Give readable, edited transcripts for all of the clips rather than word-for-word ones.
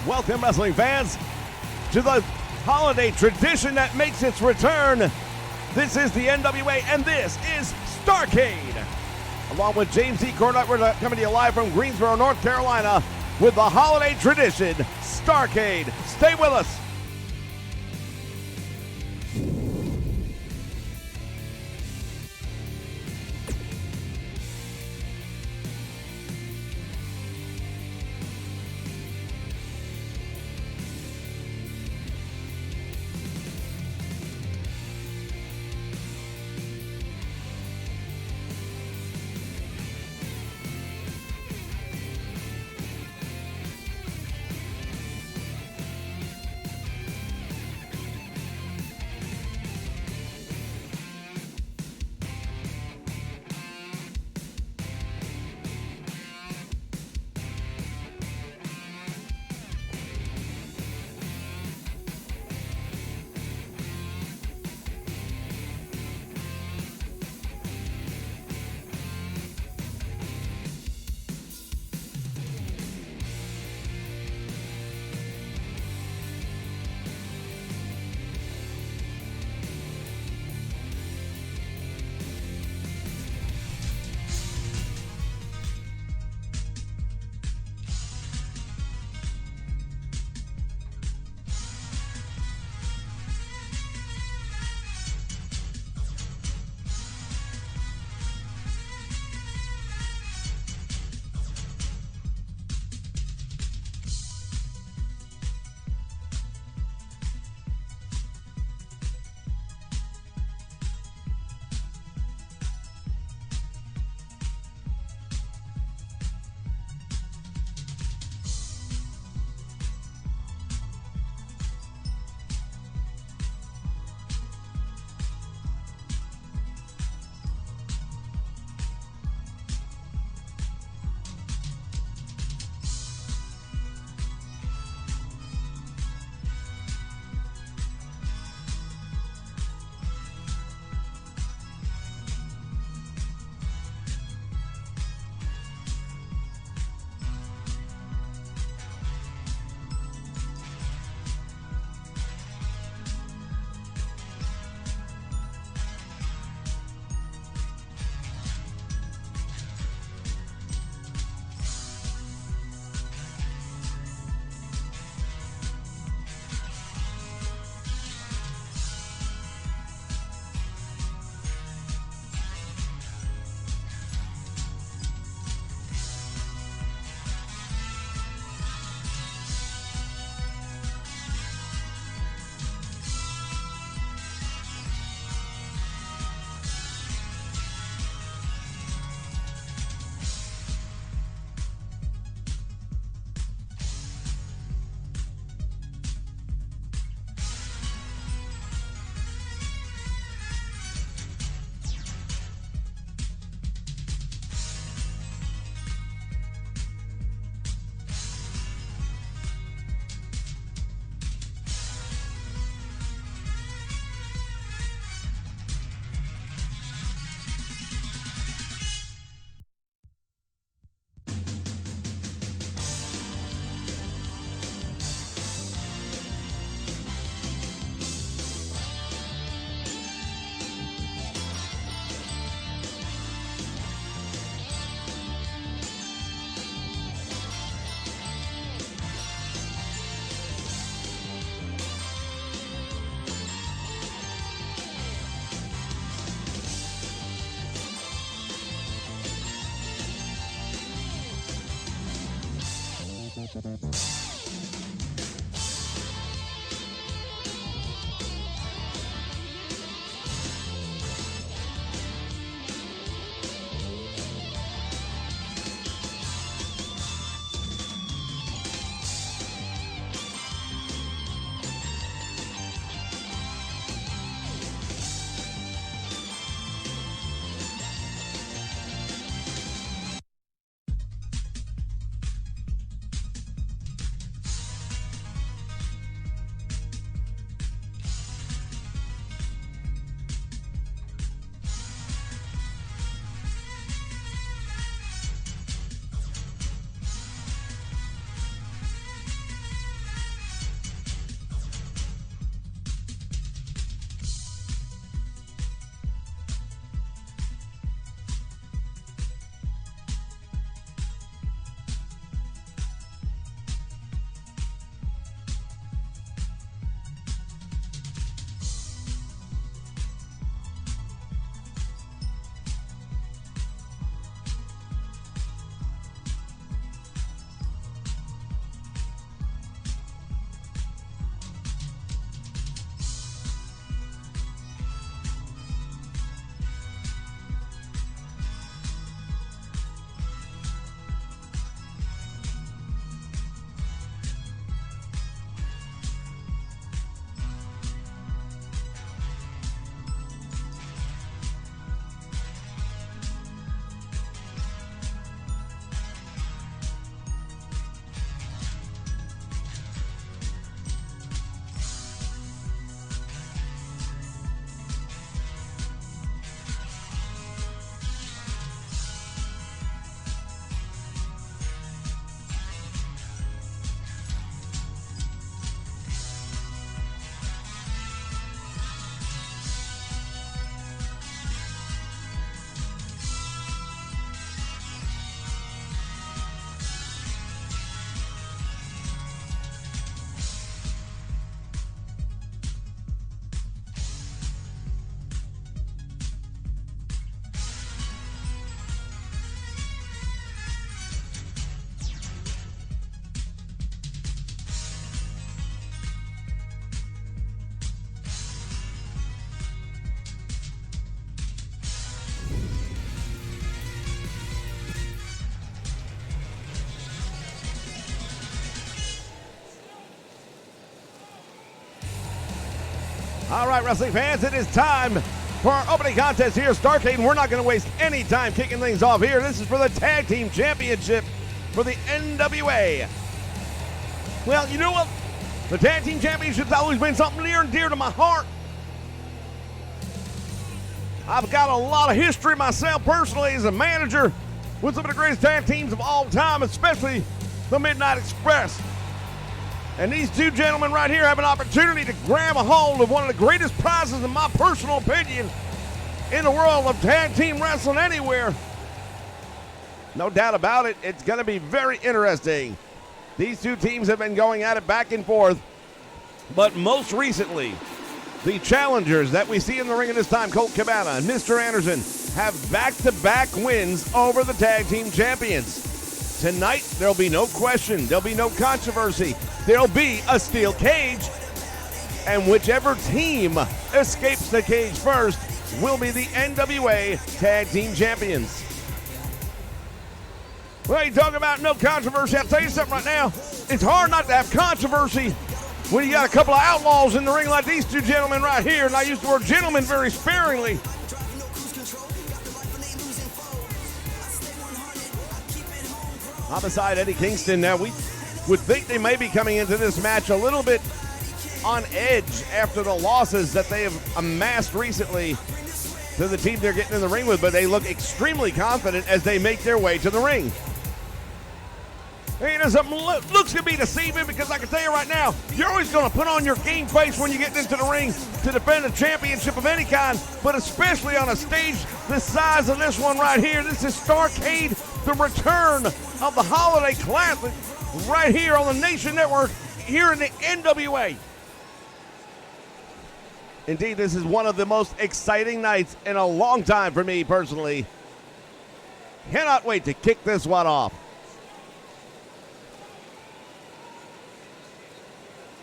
Welcome, wrestling fans, to the holiday tradition that makes its return. This is the NWA, and this is Starrcade. Along with James E. Cornett, we're coming to you live from Greensboro, North Carolina, with the holiday tradition, Starrcade. Stay with us. All right, wrestling fans, it is time for our opening contest here at Starrcade, and we're not going to waste any time kicking things off here. This is for the Tag Team Championship for the NWA. Well, you know what? The Tag Team Championship's always been something near and dear to my heart. I've got a lot of history myself personally as a manager with some of the greatest tag teams of all time, especially the Midnight Express. And these two gentlemen right here have an opportunity to grab a hold of one of the greatest prizes, in my personal opinion, in the world of tag team wrestling anywhere. No doubt about it, it's going to be very interesting. These two teams have been going at it back and forth, but most recently, the challengers that we see in the ring at this time, Colt Cabana and Mr. Anderson, have back-to-back wins over the tag team champions. Tonight, there'll be no question, there'll be no controversy. There'll be a steel cage, and whichever team escapes the cage first will be the NWA Tag Team Champions. Well, you talk about no controversy. I'll tell you something right now. It's hard not to have controversy when you got a couple of outlaws in the ring like these two gentlemen right here, and I use the word gentlemen very sparingly. Homicide, Eddie Kingston. Now, we would think they may be coming into this match a little bit on edge after the losses that they have amassed recently to the team they're getting in the ring with, but they look extremely confident as they make their way to the ring. And something looks to be deceiving, because I can tell you right now, you're always going to put on your game face when you get into the ring to defend a championship of any kind, but especially on a stage the size of this one right here. This is Starrcade, the return of the Holiday Classic, right here on the Nation Network, here in the NWA. Indeed, this is one of the most exciting nights in a long time for me personally. Cannot wait to kick this one off.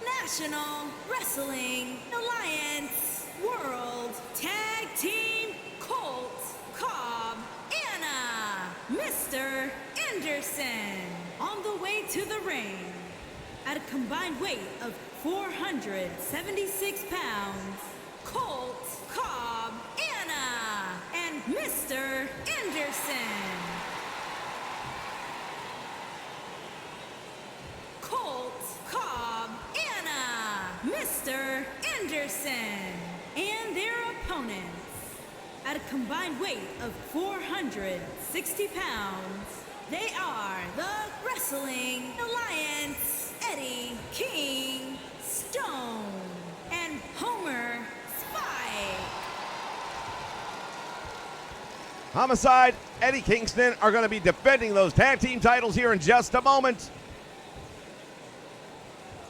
National Wrestling Alliance World Tag Team Colt, Cobb, Anna, Mr. Anderson on the way to the ring at a combined weight of 476 pounds. Colt, Cobb, Anna, and Mr. Anderson. Colt, Cobb, Anna, Mr. Anderson, and their opponents at a combined weight of 460 pounds. They are the Wrestling Alliance, Eddie King Stone and Homer Spike. Homicide, Eddie Kingston are going to be defending those tag team titles here in just a moment.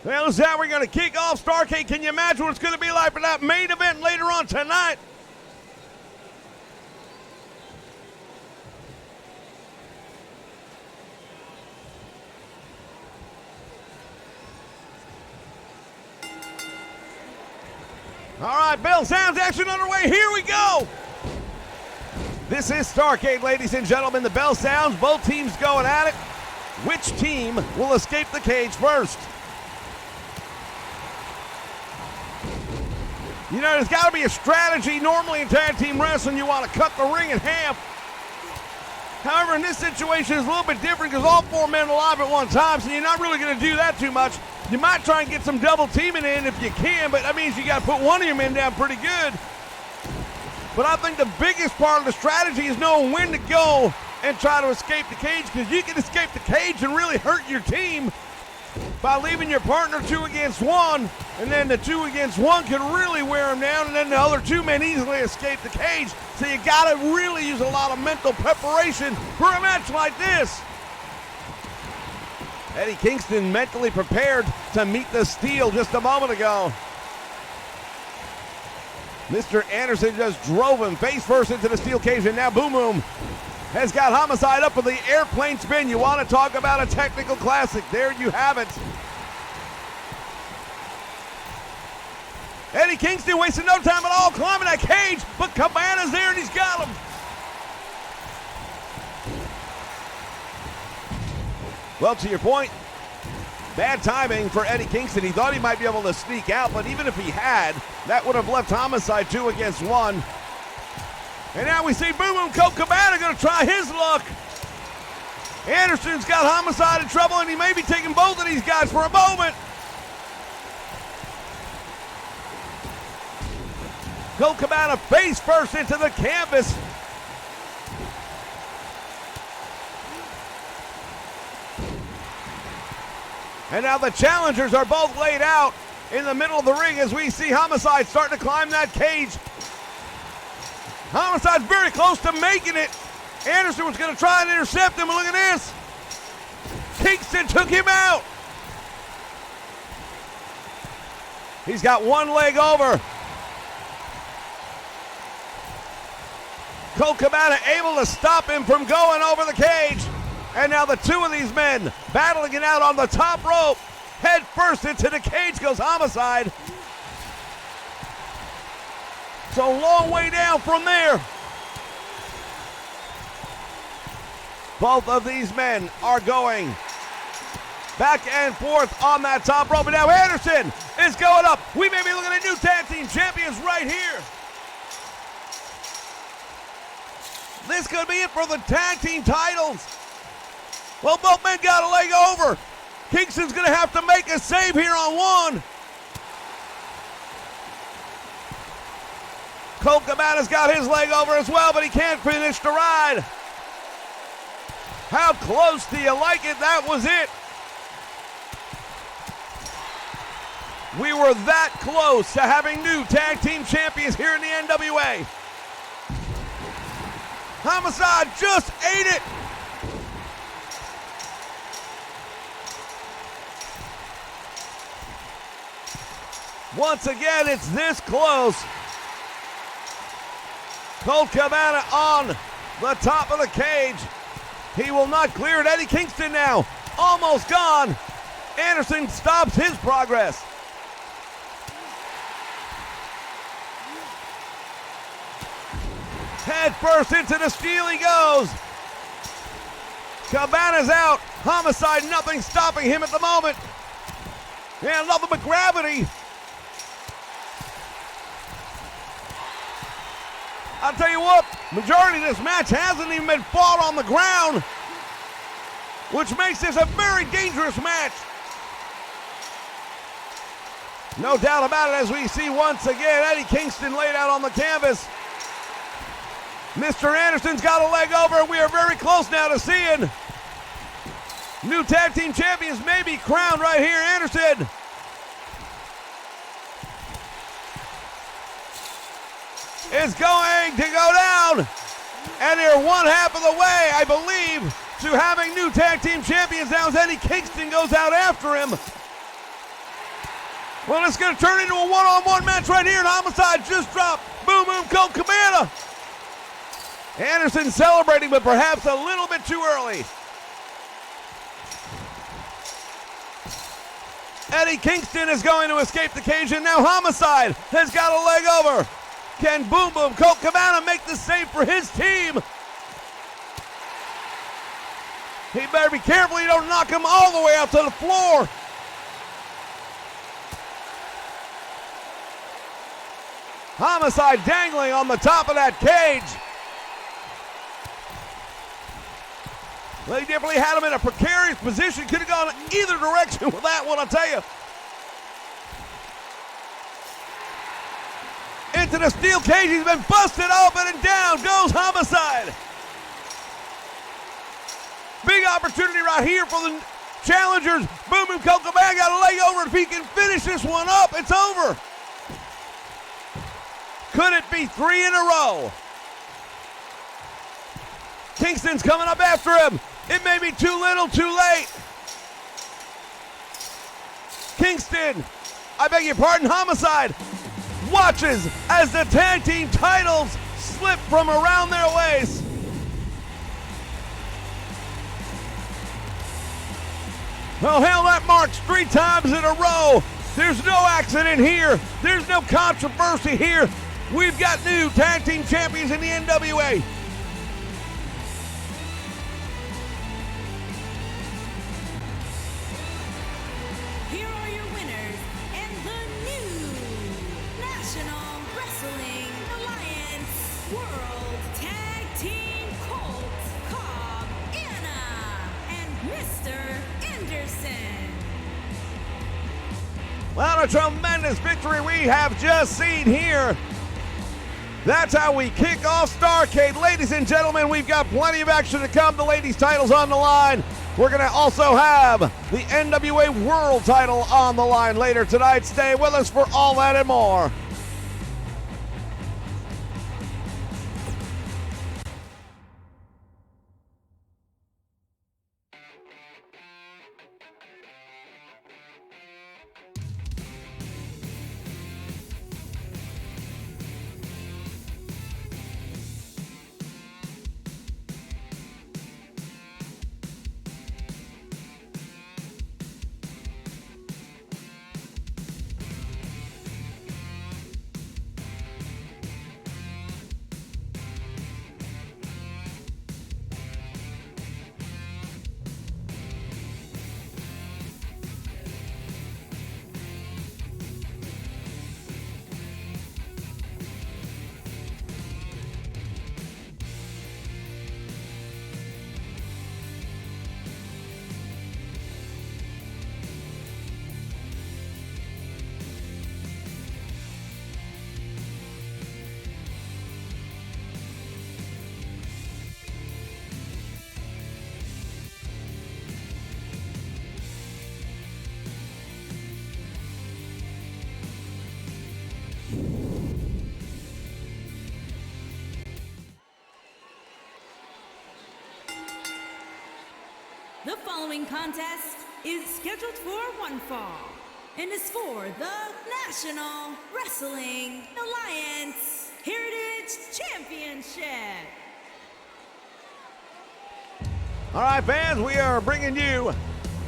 Well, this is how we're going to kick off Starrcade. Can you imagine what it's going to be like for that main event later on tonight? All right, bell sounds, action underway. Here we go. This is Starrcade, ladies and gentlemen. The bell sounds, both teams going at it. Which team will escape the cage first? You know, there's got to be a strategy. Normally in tag team wrestling, you want to cut the ring in half. However, in this situation, it's a little bit different because all four men are alive at one time, so you're not really going to do that too much. You might try and get some double teaming in if you can, but that means you got to put one of your men down pretty good. But I think the biggest part of the strategy is knowing when to go and try to escape the cage, because you can escape the cage and really hurt your team by leaving your partner 2 against 1, and then the 2 against 1 can really wear him down, and then the other 2 men easily escape the cage. So you got to really use a lot of mental preparation for a match like this. Eddie Kingston mentally prepared to meet the steel just a moment ago. Mr. Anderson just drove him face first into the steel cage, and now Boom Boom has got Homicide up with the airplane spin. You want to talk about a technical classic. There you have it. Eddie Kingston wasting no time at all climbing that cage, but Cabana's there and he's got him. Well, to your point, Bad timing for Eddie Kingston. He thought he might be able to sneak out, but even if he had, that would have left Homicide 2 against 1. And now we see Boom Boom Colt Cabana going to try his luck. Anderson's got Homicide in trouble, and he may be taking both of these guys for a moment. Colt Cabana face first into the canvas. And now the challengers are both laid out in the middle of the ring as we see Homicide starting to climb that cage. Homicide's very close to making it. Anderson was going to try and intercept him, and look at this. Kingston took him out. He's got one leg over. Colt Cabana able to stop him from going over the cage. And now the two of these men battling it out on the top rope. Head first into the cage goes Homicide. It's a long way down from there. Both of these men are going back and forth on that top rope. And now Anderson is going up. We may be looking at new tag team champions right here. This could be it for the tag team titles. Well, both men got a leg over. Kingston's going to have to make a save here on one. Colt Cabana's got his leg over as well, but he can't finish the ride. How close do you like it? That was it. We were that close to having new tag team champions here in the NWA. Homicide just ate it. Once again, it's this close. Colt Cabana on the top of the cage. He will not clear it. Eddie Kingston now almost gone. Anderson stops his progress. Head first into the steel he goes. Cabana's out. Homicide, nothing stopping him at the moment. Yeah, nothing but gravity. I'll tell you what, majority of this match hasn't even been fought on the ground, which makes this a very dangerous match. No doubt about it, as we see once again Eddie Kingston laid out on the canvas. Mr. Anderson's got a leg over, and we are very close now to seeing new tag team champions may be crowned right here. Anderson is going to go down, and they're one half of the way, I believe, to having new tag team champions now as Eddie Kingston goes out after him. Well, it's going to turn into a one-on-one match right here, and Homicide just dropped Boom Boom Colt Cabana. Anderson celebrating, but perhaps a little bit too early. Eddie Kingston is going to escape the cage, and now Homicide has got a leg over. Can Boom Boom Colt Cabana make the save for his team? He better be careful he don't knock him all the way out to the floor. Homicide dangling on the top of that cage. They definitely had him in a precarious position. Could have gone either direction with that one, I'll tell you. Into the steel cage, he's been busted open, and down goes Homicide. Big opportunity right here for the challengers. Boom Boom Colt Cabana got a leg over. If he can finish this one up, it's over. Could it be 3 in a row? Kingston's coming up after him. It may be too little, too late. Kingston, I beg your pardon, Homicide, watches as the tag team titles slip from around their waist. Well, hell, that marks 3 times in a row. There's no accident here. There's no controversy here. We've got new tag team champions in the NWA. a tremendous victory we have just seen here. That's how we kick off Starrcade. Ladies and gentlemen, we've got plenty of action to come. The ladies' title's on the line. We're going to also have the NWA World title on the line later tonight. Stay with us for all that and more. The following contest is scheduled for one fall and is for the National Wrestling Alliance Heritage Championship. All right, fans, we are bringing you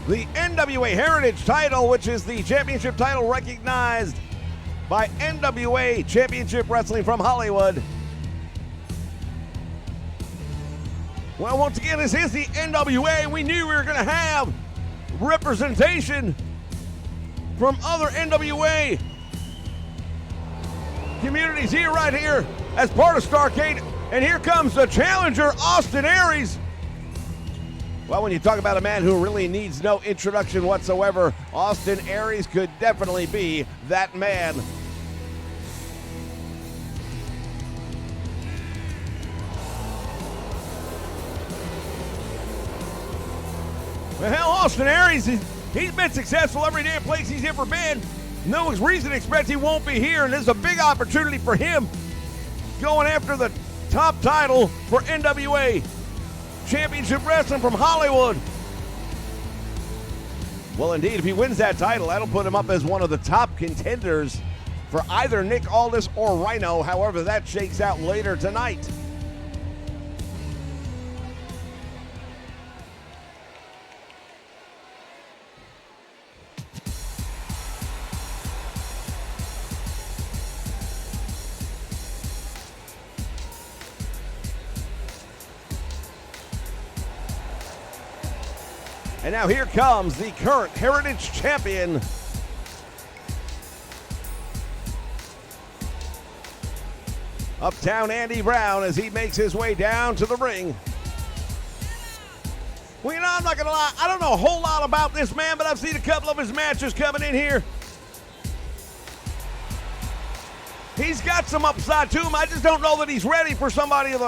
the NWA Heritage title, which is the championship title recognized by NWA Championship Wrestling from Hollywood. Well, once again, this is the NWA. We knew we were going to have representation from other NWA communities here, right here, as part of Starrcade. And here comes the challenger, Austin Aries. Well, when you talk about a man who really needs no introduction whatsoever, Austin Aries could definitely be that man. Well, hell, Austin Aries, he's been successful every damn place he's ever been. No reason to expect he won't be here, and this is a big opportunity for him going after the top title for NWA Championship Wrestling from Hollywood. Well, indeed, if he wins that title, that'll put him up as one of the top contenders for either Nick Aldis or Rhino, however that shakes out later tonight. And now here comes the current Heritage Champion, Uptown Andy Brown, as he makes his way down to the ring. Well, you know, I'm not going to lie, I don't know a whole lot about this man, but I've seen a couple of his matches coming in here. He's got some upside to him. I just don't know that he's ready for somebody of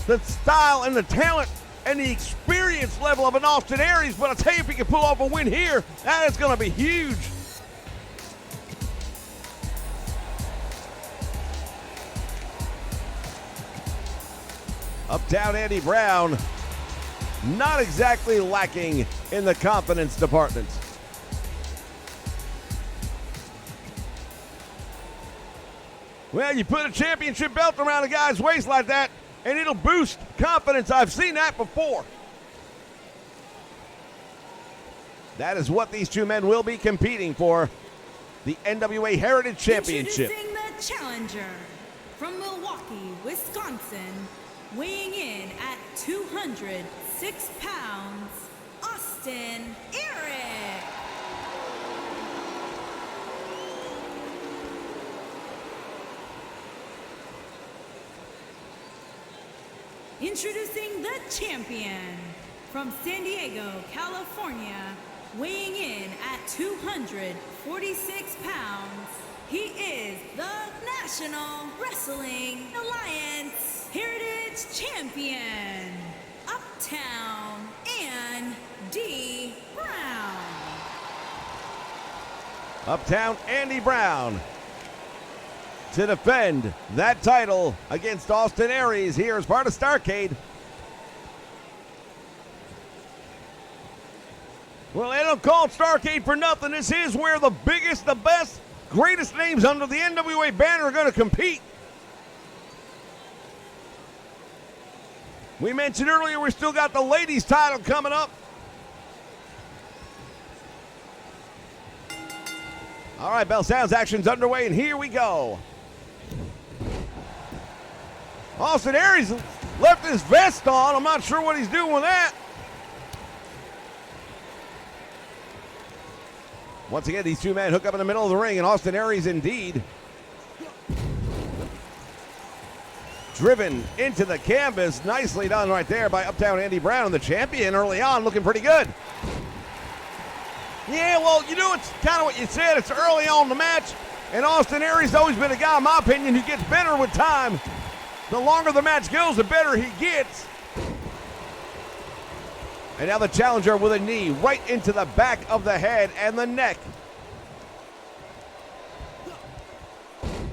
the style and the talent and the experience level of an Austin Aries, but I'll tell you, if he can pull off a win here, that is going to be huge. Uptown Andy Brown, not exactly lacking in the confidence department. Well, you put a championship belt around a guy's waist like that, and it'll boost confidence. I've seen that before. That is what these two men will be competing for, the NWA Heritage Championship. Introducing the challenger from Milwaukee, Wisconsin, weighing in at 206 pounds, Austin Aries. Introducing the champion from San Diego, California, weighing in at 246 pounds, he is the National Wrestling Alliance Heritage Champion, Uptown Andy Brown. Uptown Andy Brown to defend that title against Austin Aries here as part of Starrcade. Well, they don't call it Starrcade for nothing. This is where the biggest, the best, greatest names under the NWA banner are going to compete. We mentioned earlier we still got the ladies title coming up. All right, Bell Sounds action's underway, and here we go. Austin Aries left his vest on. I'm not sure what he's doing with that. Once again, these two men hook up in the middle of the ring, and Austin Aries indeed driven into the canvas. Nicely done right there by Uptown Andy Brown, the champion early on, looking pretty good. Yeah, well, you know, it's kind of what you said. It's early on in the match, and Austin Aries has always been a guy, in my opinion, who gets better with time. The longer the match goes, the better he gets. And now the challenger with a knee right into the back of the head and the neck.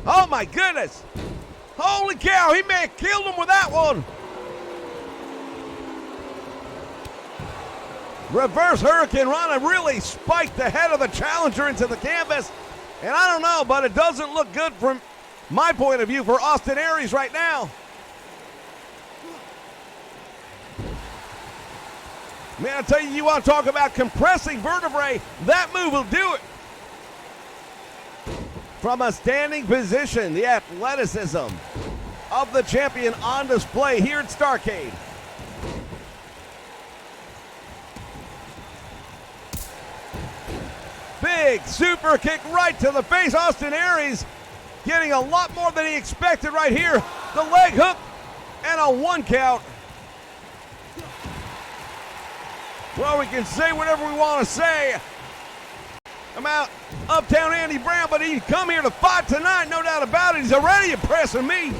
Oh my goodness. Holy cow, he may have killed him with that one. Reverse Hurricane Rana really spiked the head of the challenger into the canvas. And I don't know, but it doesn't look good from my point of view for Austin Aries right now. Man, I tell you, you want to talk about compressing vertebrae, that move will do it. From a standing position, the athleticism of the champion on display here at Starrcade. Big super kick right to the face. Austin Aries getting a lot more than he expected right here. The leg hook and a 1 count. Well, we can say whatever we want to say about Uptown Andy Brown, but he's come here to fight tonight, no doubt about it. He's already impressing me.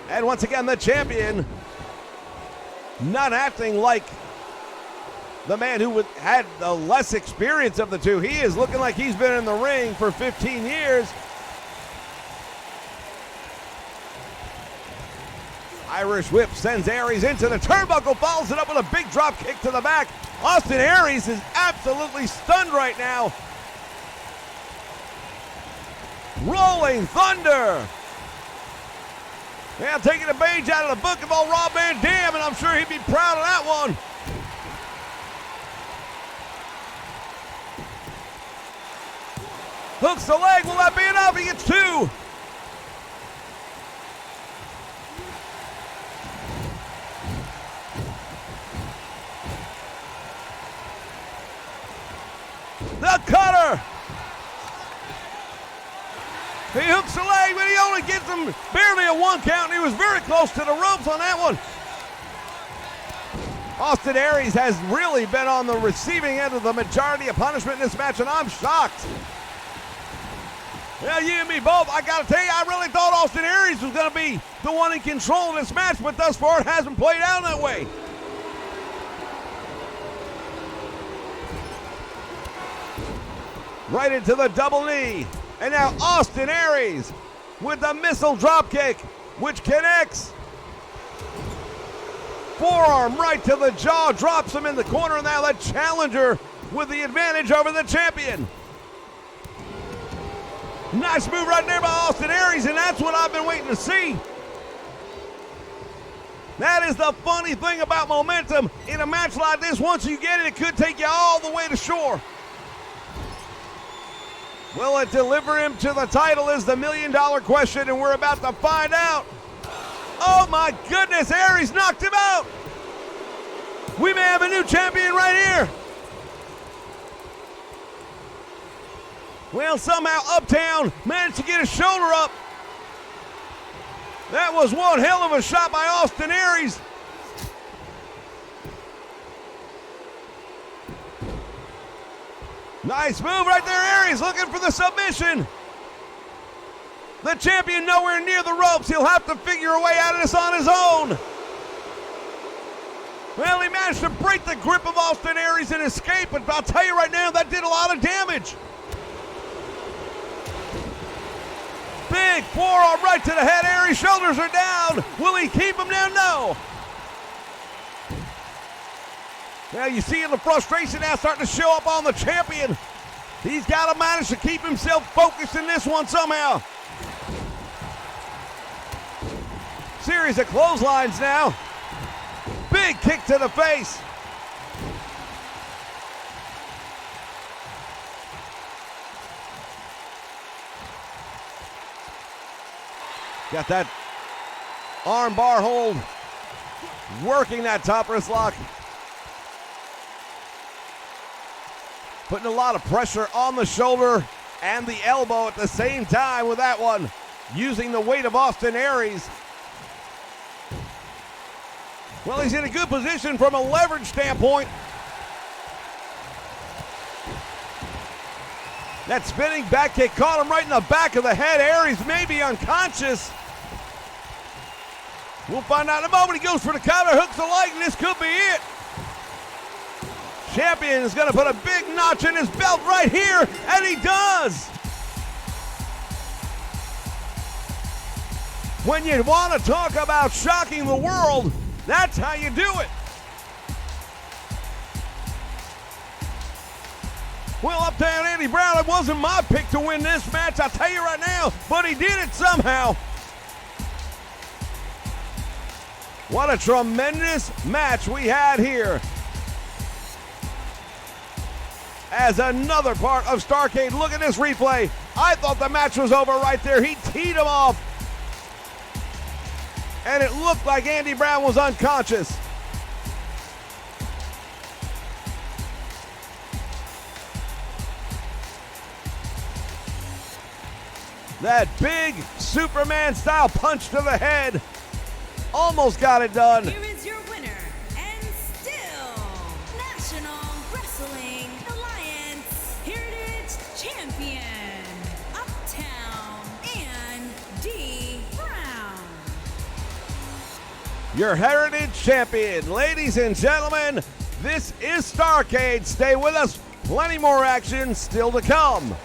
And once again, the champion not acting like the man who had the less experience of the two. He is looking like he's been in the ring for 15 years. Irish whip sends Aries into the turnbuckle, follows it up with a big drop kick to the back. Austin Aries is absolutely stunned right now. Rolling Thunder. Yeah, taking a page out of the book of old Rob Van Dam, and I'm sure he'd be proud of that one. Hooks the leg, will that be enough? He gets 2. The cutter. He hooks the leg, but he only gets him barely a 1 count, and he was very close to the ropes on that one. Austin Aries has really been on the receiving end of the majority of punishment in this match, and I'm shocked. Yeah, you and me both. I got to tell you, I really thought Austin Aries was going to be the one in control of this match, but thus far it hasn't played out that way. Right into the double knee. And now Austin Aries with the missile dropkick, which connects. Forearm right to the jaw, drops him in the corner. And now the challenger with the advantage over the champion. Nice move right there by Austin Aries, and that's what I've been waiting to see. That is the funny thing about momentum in a match like this. Once you get it, it could take you all the way to shore. Will it deliver him to the title is the $1 million question, and we're about to find out. Oh my goodness, Aries knocked him out. We may have a new champion right here. Well, somehow Uptown managed to get his shoulder up. That was one hell of a shot by Austin Aries. Nice move right there, Aries looking for the submission. The champion nowhere near the ropes. He'll have to figure a way out of this on his own. Well, he managed to break the grip of Austin Aries and escape, but I'll tell you right now, that did a lot of damage. Big forearm right to the head. Aries' shoulders are down. Will he keep him down? No. Now you see the frustration now starting to show up on the champion. He's got to manage to keep himself focused in this one somehow. Series of clotheslines now. Big kick to the face. Got that arm bar hold. Working that top wrist lock. Putting a lot of pressure on the shoulder and the elbow at the same time with that one. Using the weight of Austin Aries. Well, he's in a good position from a leverage standpoint. That spinning back kick caught him right in the back of the head. Aries may be unconscious. We'll find out in a moment. He goes for the counter, hooks the leg, and this could be it. Champion is going to put a big notch in his belt right here, and he does. When you want to talk about shocking the world, that's how you do it. Well, Uptown Andy Brown, it wasn't my pick to win this match, I'll tell you right now, but he did it somehow. What a tremendous match we had here. As another part of Starrcade, look at this replay. I thought the match was over right there. He teed him off. And it looked like Andy Brown was unconscious. That big Superman-style punch to the head almost got it done. Here is your winner, and still National Wrestling Alliance Heritage Champion, Uptown Andy Brown. Your Heritage Champion. Ladies and gentlemen, this is Starrcade. Stay with us. Plenty more action still to come.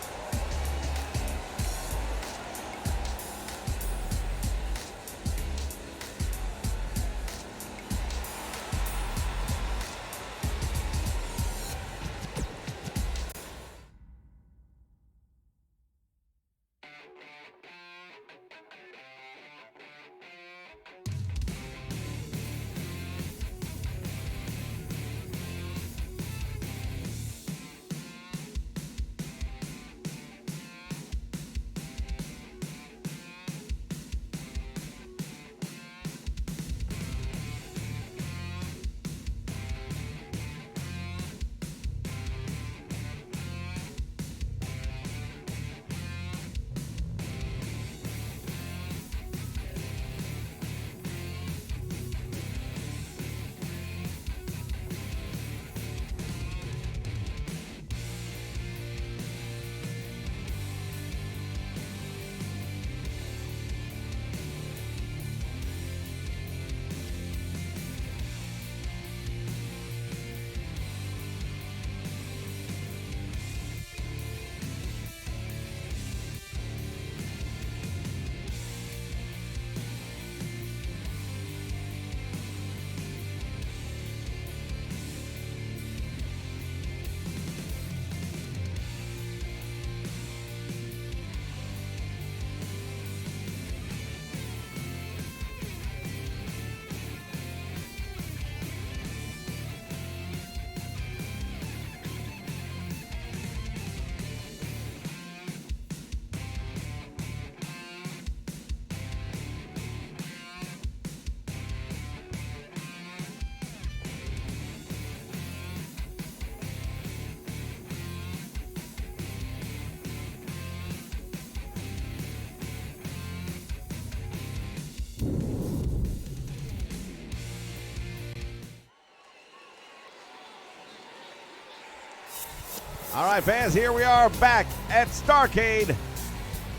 All right, fans, here we are back at Starrcade.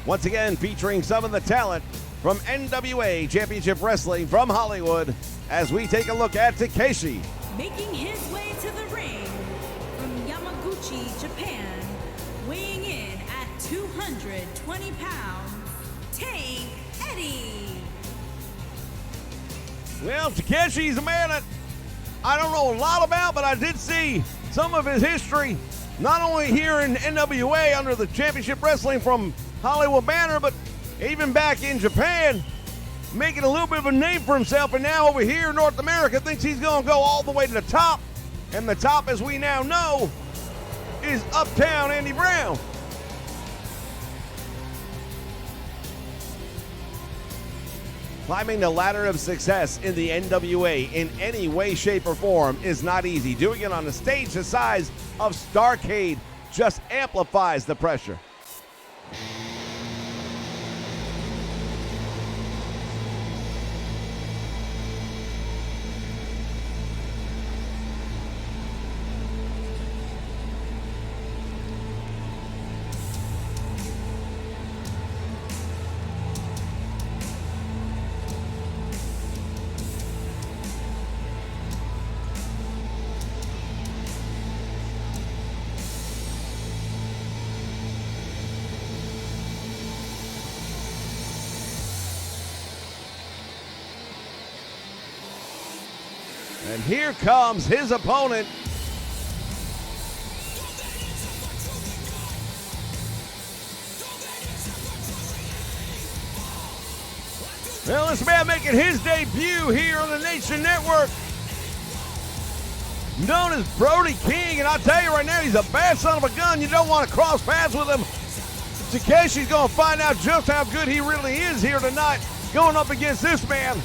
Once again, featuring some of the talent from NWA Championship Wrestling from Hollywood as we take a look at Takeshi. Making his way to the ring from Yamaguchi, Japan, weighing in at 220 pounds, Takeshi. Well, Takeshi's a man that I don't know a lot about, but I did see some of his history, not only here in NWA under the Championship Wrestling from Hollywood banner, but even back in Japan, making a little bit of a name for himself. And now over here in North America, thinks he's going to go all the way to the top. And the top, as we now know, is Uptown Andy Brown. Climbing the ladder of success in the NWA in any way, shape, or form is not easy. Doing it on a stage the size of Starrcade just amplifies the pressure. And here comes his opponent. Well, this man making his debut here on the Nation Network, known as Brodie King, and I'll tell you right now, he's a bad son of a gun. You don't want to cross paths with him. Takeshi's going to find out just how good he really is here tonight, going up against this man.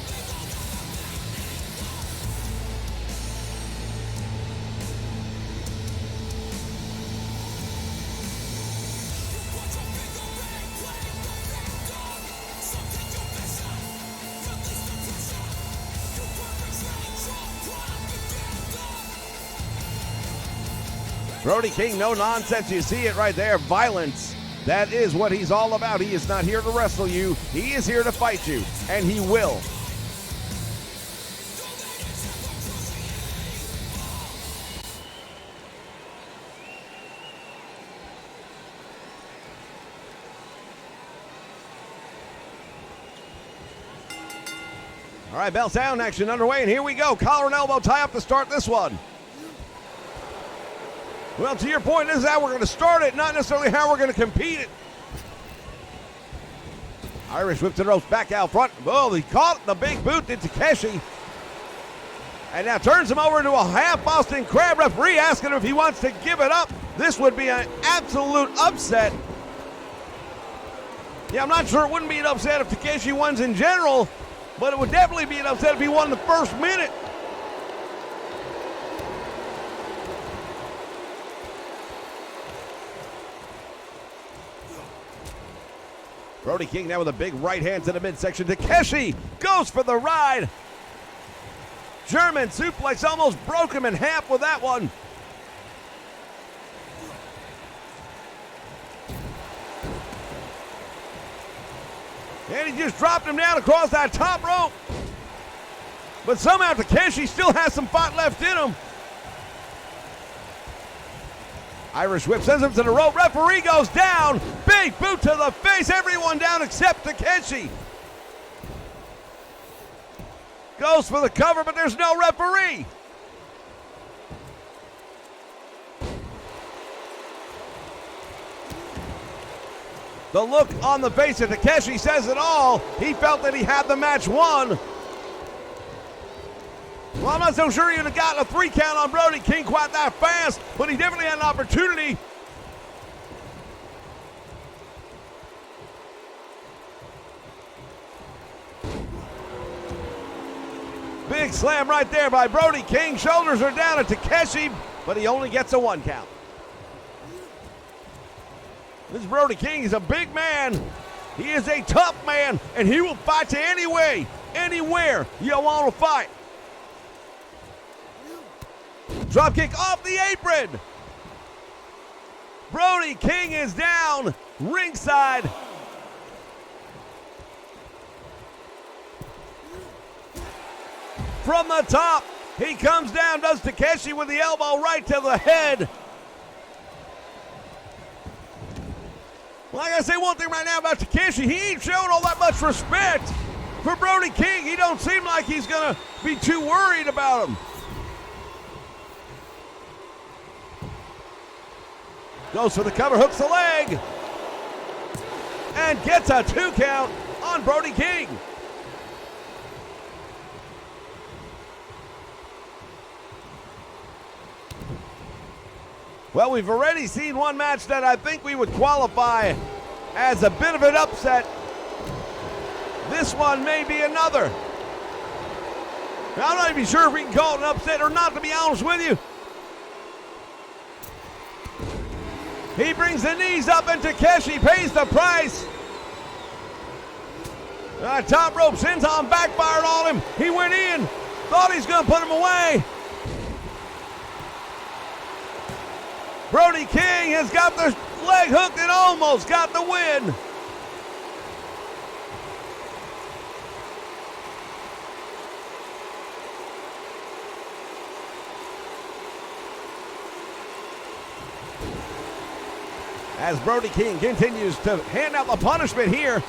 Brodie King, no nonsense. You see it right there. Violence. That is what he's all about. He is not here to wrestle you. He is here to fight you, and he will. All right, bell sound action underway, and here we go. Collar and elbow tie up to start this one. Well, to your point, this is how we're going to start it, not necessarily how we're going to compete it. Irish whip to the ropes, back out front. Oh, he caught the big boot to Takeshi. And now turns him over into a half Boston Crab. Referee asking him if he wants to give it up. This would be an absolute upset. Yeah, I'm not sure it wouldn't be an upset if Takeshi wins in general, but it would definitely be an upset if he won the first minute. Brodie King now with a big right hand to the midsection. Takeshi goes for the ride. German suplex almost broke him in half with that one. And he just dropped him down across that top rope. But somehow Takeshi still has some fight left in him. Irish whip sends him to the rope. Referee goes down. Big boot to the face. Everyone down except Takeshi. Goes for the cover, but there's no referee. The look on the face of Takeshi says it all. He felt that he had the match won. Well, I'm not so sure he would have gotten a 3 count on Brodie King quite that fast, but he definitely had an opportunity. Big slam right there by Brodie King. Shoulders are down at Takeshi, but he only gets a 1 count. This Brodie King is a big man. He is a tough man, and he will fight you anyway, anywhere you want to fight. Drop kick off the apron. Brodie King is down ringside. From the top, he comes down, does Takeshi with the elbow right to the head. Well, I gotta say one thing right now about Takeshi. He ain't showing all that much respect for Brodie King. He don't seem like he's gonna be too worried about him. Goes for the cover, hooks the leg, and gets a 2 count on Brodie King. Well, we've already seen one match that I think we would qualify as a bit of an upset. This one may be another. Now, I'm not even sure if we can call it an upset or not, to be honest with you. He brings the knees up and Takeshi pays the price. Top rope, Senton backfired on him. He went in, thought he's gonna put him away. Brodie King has got the leg hooked and almost got the win. As Brodie King continues to hand out the punishment here.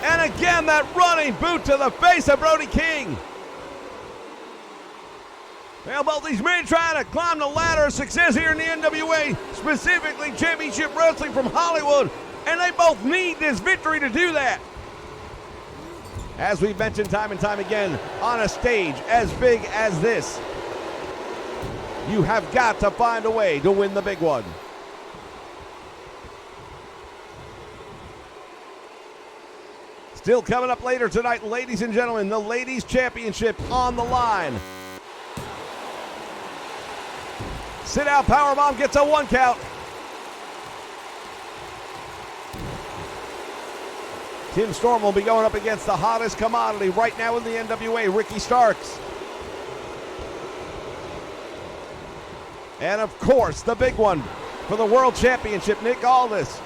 And again, that running boot to the face of Brodie King. Well, both these men trying to climb the ladder of success here in the NWA, specifically Championship Wrestling from Hollywood, and they both need this victory to do that. As we've mentioned time and time again, on a stage as big as this, you have got to find a way to win the big one. Still coming up later tonight, ladies and gentlemen, the Ladies Championship on the line. Sit-out powerbomb gets a 1 count. Tim Storm will be going up against the hottest commodity right now in the NWA, Ricky Starks. And of course, the big one for the World Championship, Nick Aldis,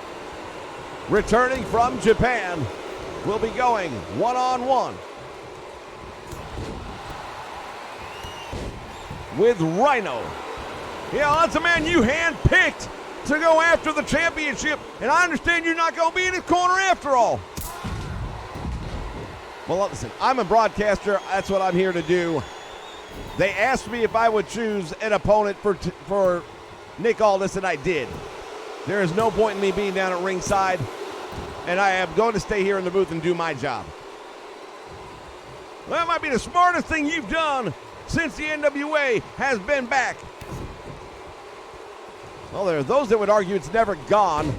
returning from Japan, will be going one-on-one with Rhino. Yeah, that's a man you handpicked to go after the championship, and I understand you're not going to be in his corner after all. Well, listen, I'm a broadcaster. That's what I'm here to do. They asked me if I would choose an opponent for Nick Aldis, and I did. There is no point in me being down at ringside, and I am going to stay here in the booth and do my job. Well, that might be the smartest thing you've done since the NWA has been back. Well, there are those that would argue it's never gone.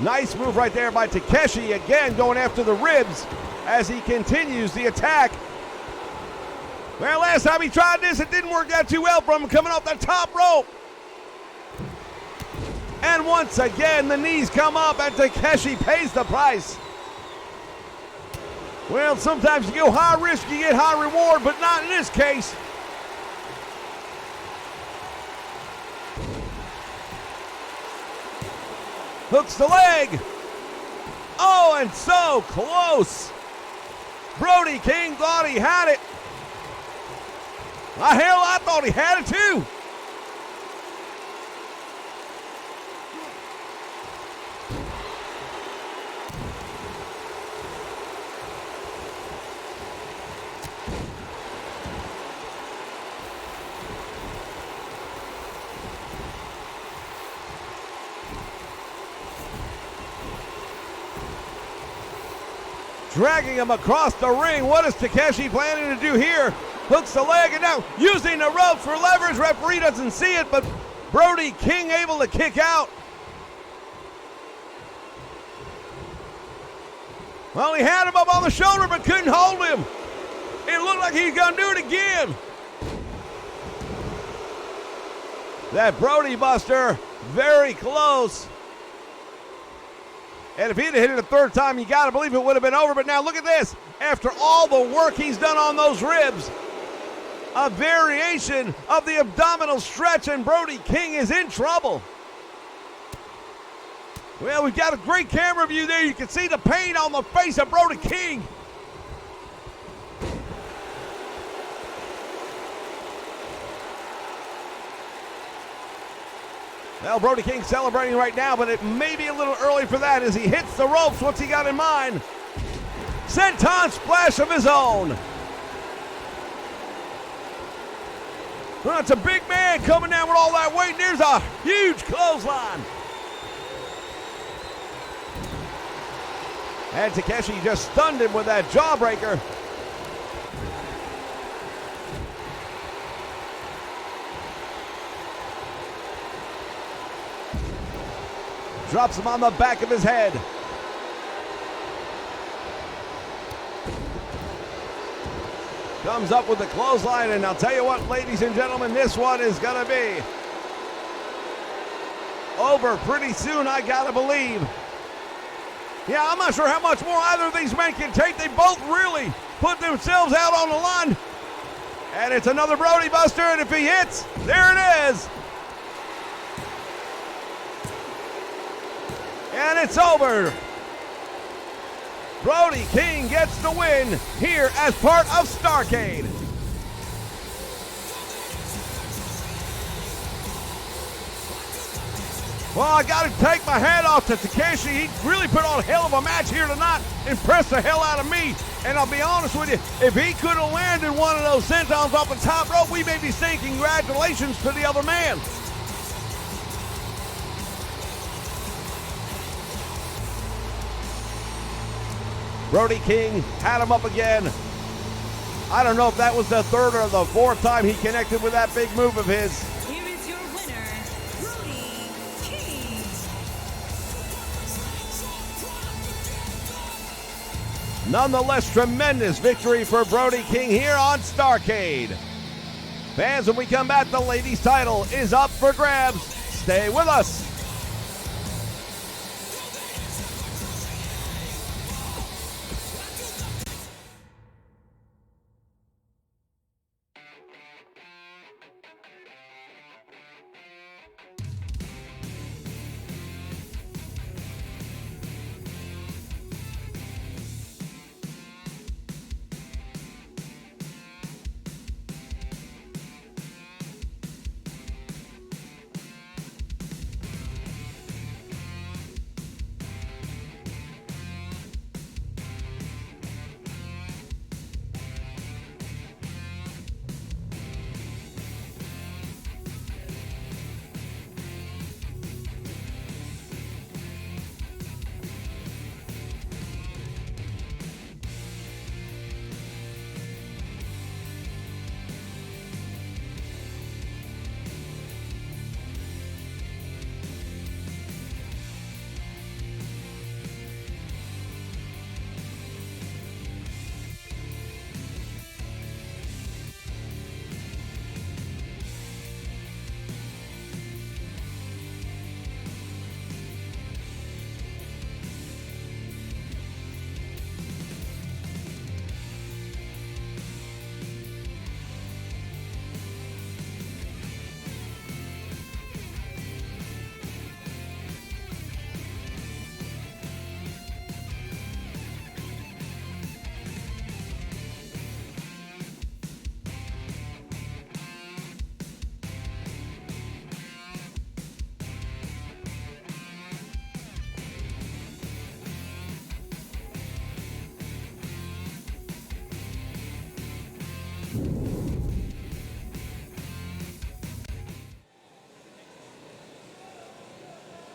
Nice move right there by Takeshi, again going after the ribs as he continues the attack. Well, last time he tried this, it didn't work out too well for him, coming off the top rope. And once again, the knees come up and Takeshi pays the price. Well, sometimes you go high risk, you get high reward, but not in this case. Hooks the leg. Oh, and so close. Brodie King thought he had it. Hell, I thought he had it too. Dragging him across the ring. What is Takeshi planning to do here? Hooks the leg and now using the ropes for leverage. Referee doesn't see it, but Brodie King able to kick out. Well, he had him up on the shoulder but couldn't hold him. It looked like he's gonna do it again. That Brodie Buster, very close. And if he'd hit it a third time, you got to believe it would have been over. But now look at this. After all the work he's done on those ribs, a variation of the abdominal stretch, and Brodie King is in trouble. Well, we've got a great camera view there. You can see the pain on the face of Brodie King. Well, Brodie King celebrating right now, but it may be a little early for that as he hits the ropes. What's he got in mind? Senton splash of his own. Well, it's a big man coming down with all that weight, and there's a huge clothesline. And Takeshi just stunned him with that jawbreaker. Drops him on the back of his head. Comes up with the clothesline, and I'll tell you what, ladies and gentlemen, this one is going to be over pretty soon, I got to believe. Yeah, I'm not sure how much more either of these men can take. They both really put themselves out on the line. And it's another Brodie Buster, and if he hits, there it is. And it's over. Brodie King gets the win here as part of Starrcade. Well, I got to take my hat off to Takeshi. He really put on a hell of a match here tonight. Impressed the hell out of me. And I'll be honest with you, if he could have landed one of those sentons off the top rope, we may be saying congratulations to the other man. Brodie King had him up again. I don't know if that was the third or the fourth time he connected with that big move of his. Here is your winner, Brodie King. Nonetheless, tremendous victory for Brodie King here on Starrcade. Fans, when we come back, the ladies' title is up for grabs. Stay with us.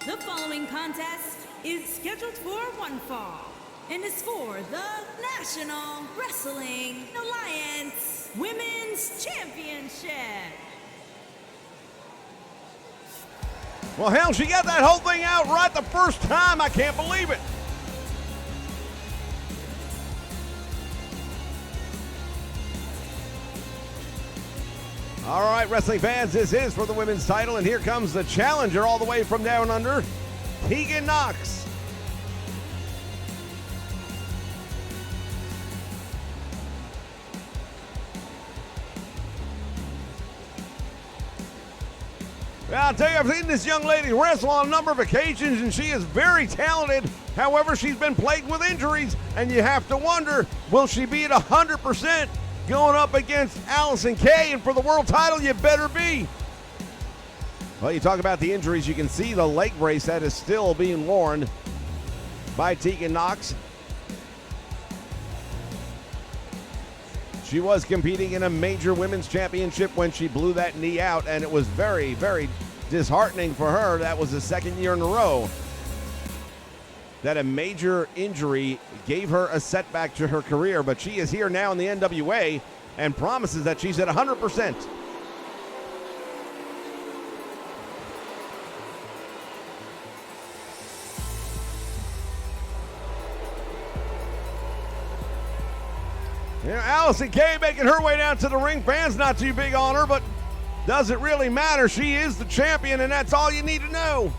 The following contest is scheduled for one fall and is for the National Wrestling Alliance Women's Championship. Well, hell, she got that whole thing out right the first time. I can't believe it. All right, wrestling fans, this is for the women's title, and here comes the challenger all the way from down under, Tegan Knox. I'll tell you, I've seen this young lady wrestle on a number of occasions, and she is very talented. However, she's been plagued with injuries, and you have to wonder, will she be at 100% going up against Allison Kay? And for the world title, you better be. Well, you talk about the injuries, you can see the leg brace that is still being worn by Tegan Nox. She was competing in a major women's championship when she blew that knee out, and it was very, very disheartening for her. That was the second year in a row that a major injury gave her a setback to her career, but she is here now in the NWA and promises that she's at 100%. Allison Kay making her way down to the ring. Fans not too big on her, but doesn't really matter. She is the champion, and that's all you need to know.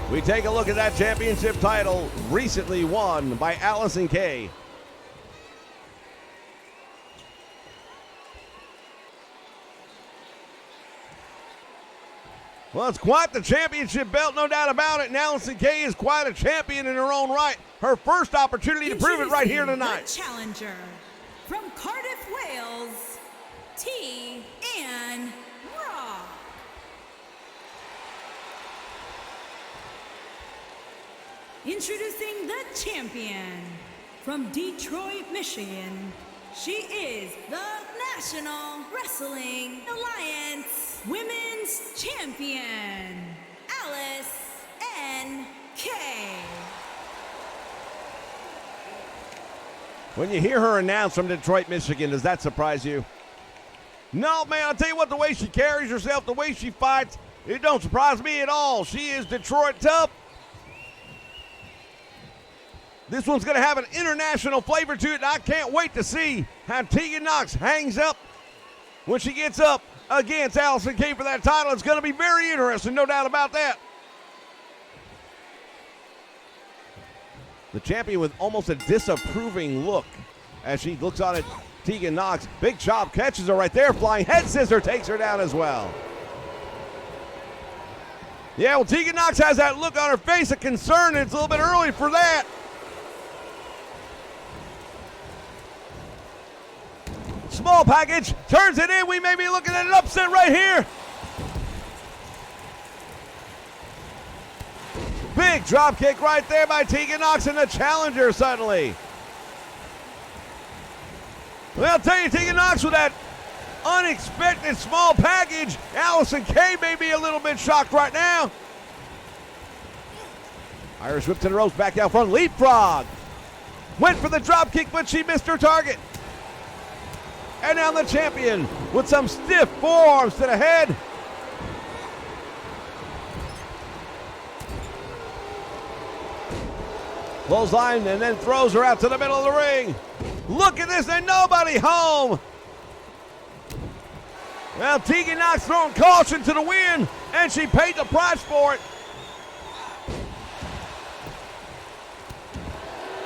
We take a look at that championship title recently won by Allison Kay. Well, it's quite the championship belt, no doubt about it, and Allison Kay is quite a champion in her own right. Her first opportunity to prove it right here tonight. The challenger from Cardiff, Wales, T.N. Raw. Introducing the champion from Detroit, Michigan. She is the National Wrestling Alliance Women's Champion, Alice N.K. When you hear her announced from Detroit, Michigan, does that surprise you? No, man, I'll tell you what, the way she carries herself, the way she fights, it don't surprise me at all. She is Detroit tough. This one's going to have an international flavor to it, and I can't wait to see how Tegan Nox hangs up when she gets up against Allison Kay for that title. It's going to be very interesting, no doubt about that. The champion with almost a disapproving look as she looks on at Tegan Nox. Big chop catches her right there. Flying head scissor takes her down as well. Yeah, well, Tegan Nox has that look on her face of concern, and it's a little bit early for that. Small package, turns it in. We may be looking at an upset right here. Big drop kick right there by Tegan Nox and the challenger suddenly. Well, I'll tell you, Tegan Nox with that unexpected small package. Allison Kay may be a little bit shocked right now. Irish whip to the ropes, back down front, leapfrog. Went for the drop kick, but she missed her target. And now the champion with some stiff forearms to the head. Clothesline and then throws her out to the middle of the ring. Look at this, and nobody home. Well, Tegan Nox throwing caution to the wind, and she paid the price for it.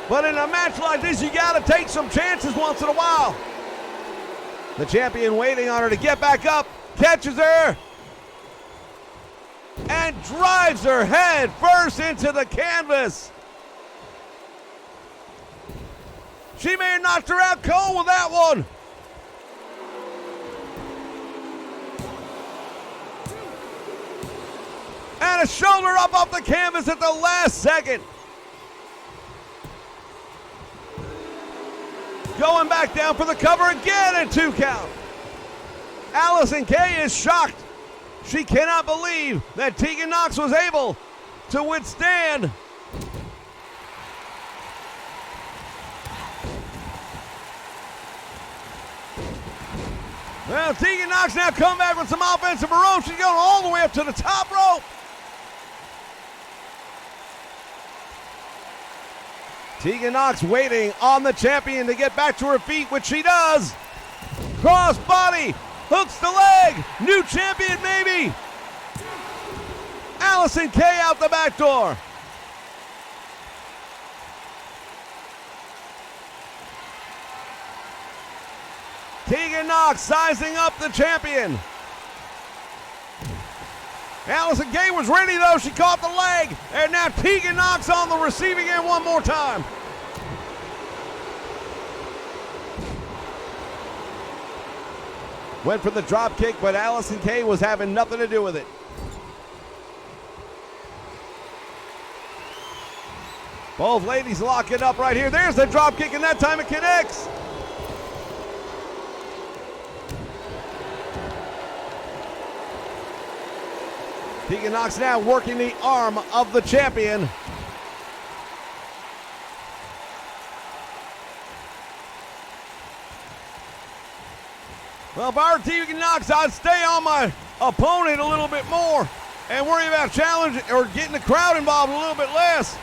But in a match like this, you got to take some chances once in a while. The champion waiting on her to get back up, catches her, and drives her head first into the canvas. She may have knocked her out cold with that one. And a shoulder up off the canvas at the last second. Going back down for the cover again and 2 count. Allison Kay is shocked. She cannot believe that Tegan Nox was able to withstand. Well, Tegan Nox now come back with some offensive of her own. She's going all the way up to the top rope. Tegan Nox waiting on the champion to get back to her feet, which she does. Cross body. Hooks the leg. New champion, maybe. Allison Kay out the back door. Tegan Nox sizing up the champion. Allison Kay was ready though. She caught the leg. And now Tegan Nox on the receiving end one more time. Went for the drop kick, but Allison Kay was having nothing to do with it. Both ladies lock it up right here. There's the drop kick, and that time it connects. Tegan Nox now working the arm of the champion. Well, if I were Tegan Nox, I'd stay on my opponent a little bit more and worry about challenging or getting the crowd involved a little bit less.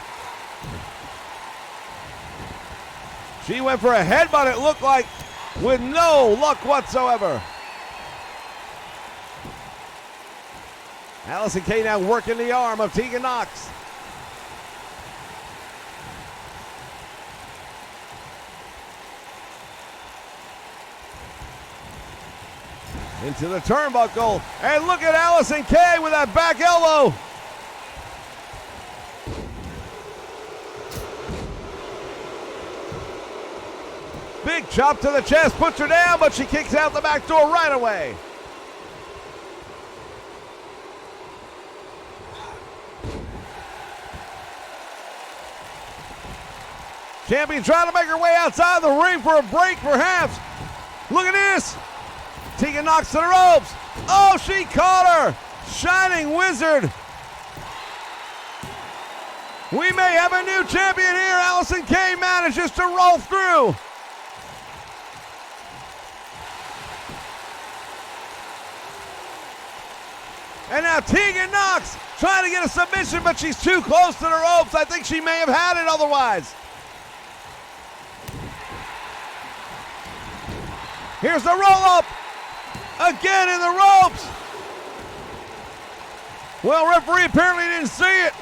She went for a headbutt, it looked like, with no luck whatsoever. Allison Kay now working the arm of Tegan Nox. Into the turnbuckle, and look at Allison Kay with that back elbow. Big chop to the chest, puts her down, but she kicks out the back door right away. Champion trying to make her way outside the ring for a break, perhaps. Look at this. Tegan Nox to the ropes. Oh, she caught her. Shining Wizard. We may have a new champion here. Allison Kay manages to roll through. And now Tegan Nox trying to get a submission, but she's too close to the ropes. I think she may have had it otherwise. Here's the roll-up. Again in the ropes. Well, referee apparently didn't see it.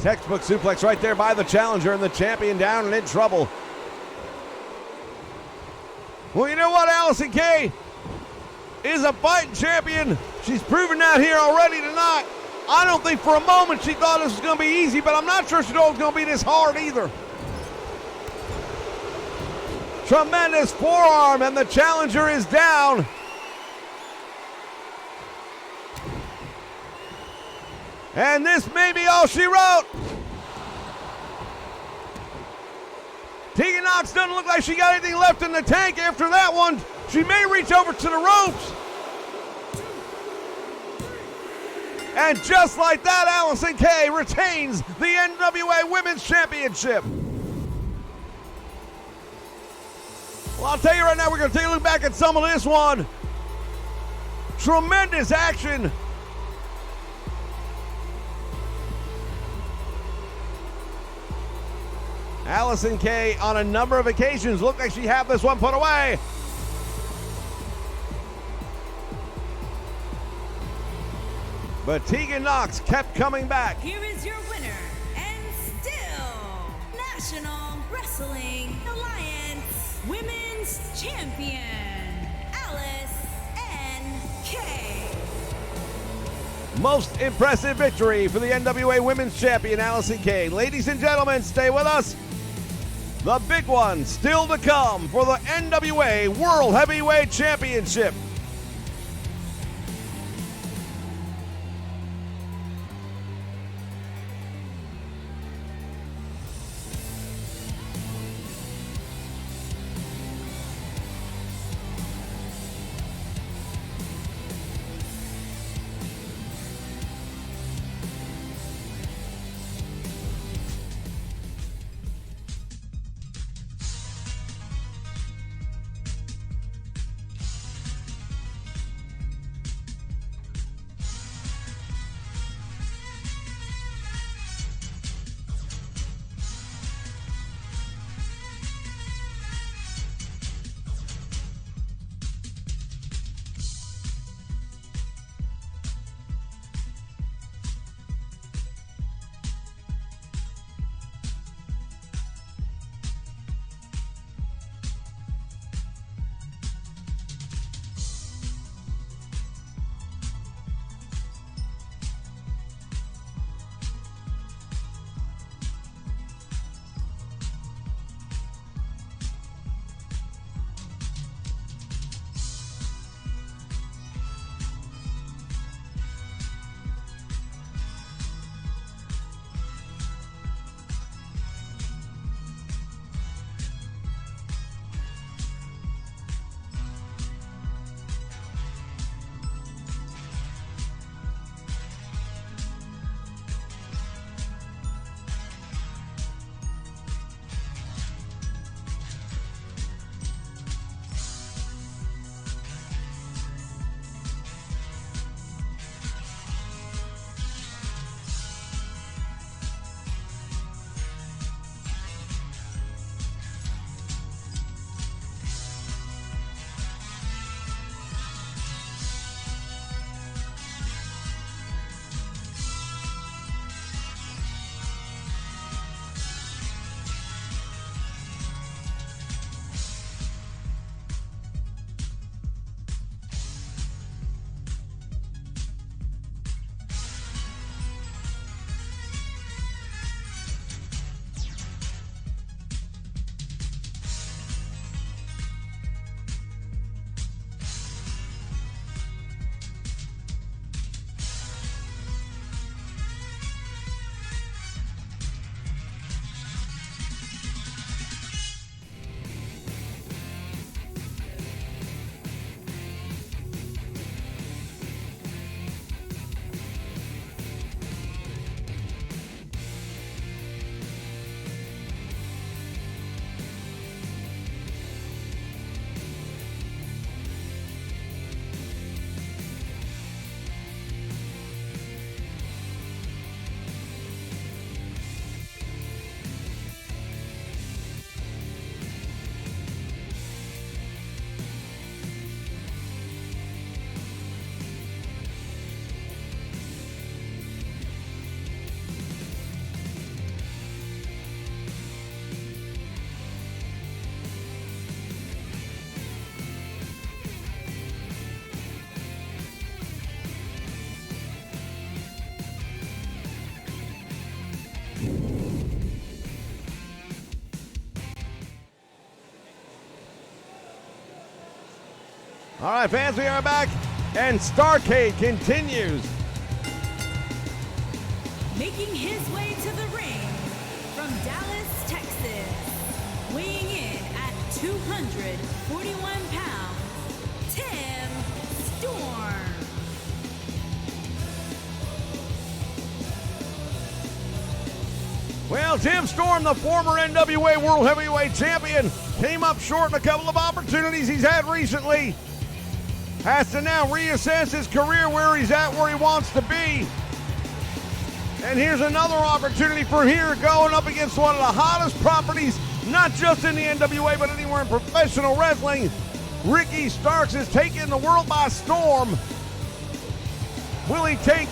Textbook suplex right there by the challenger, and the champion down and in trouble. Well, you know what? Allison Kay is a fighting champion. She's proven that here already tonight. I don't think for a moment she thought this was going to be easy, but I'm not sure she thought it was going to be this hard either. Tremendous forearm, and the challenger is down. And this may be all she wrote. Tegan Nox doesn't look like she got anything left in the tank after that one. She may reach over to the ropes. And just like that, Allison Kay retains the NWA Women's Championship. Well, I'll tell you right now, we're going to take a look back at some of this one. Tremendous action. Allison Kay on a number of occasions looked like she had this one put away. But Tegan Nox kept coming back. Here is your winner, and still National Wrestling Alliance Women's Champion, Allison Kay. Most impressive victory for the NWA Women's Champion, Allison Kay. Ladies and gentlemen, stay with us. The big one still to come for the NWA World Heavyweight Championship. All right, fans, we are back, and Starrcade continues. Making his way to the ring from Dallas, Texas, weighing in at 241 pounds, Tim Storm. Well, Tim Storm, the former NWA World Heavyweight Champion, came up short in a couple of opportunities he's had recently. Has to now reassess his career, where he's at, where he wants to be. And here's another opportunity for here, going up against one of the hottest properties, not just in the NWA, but anywhere in professional wrestling. Ricky Starks is taking the world by storm. Will he take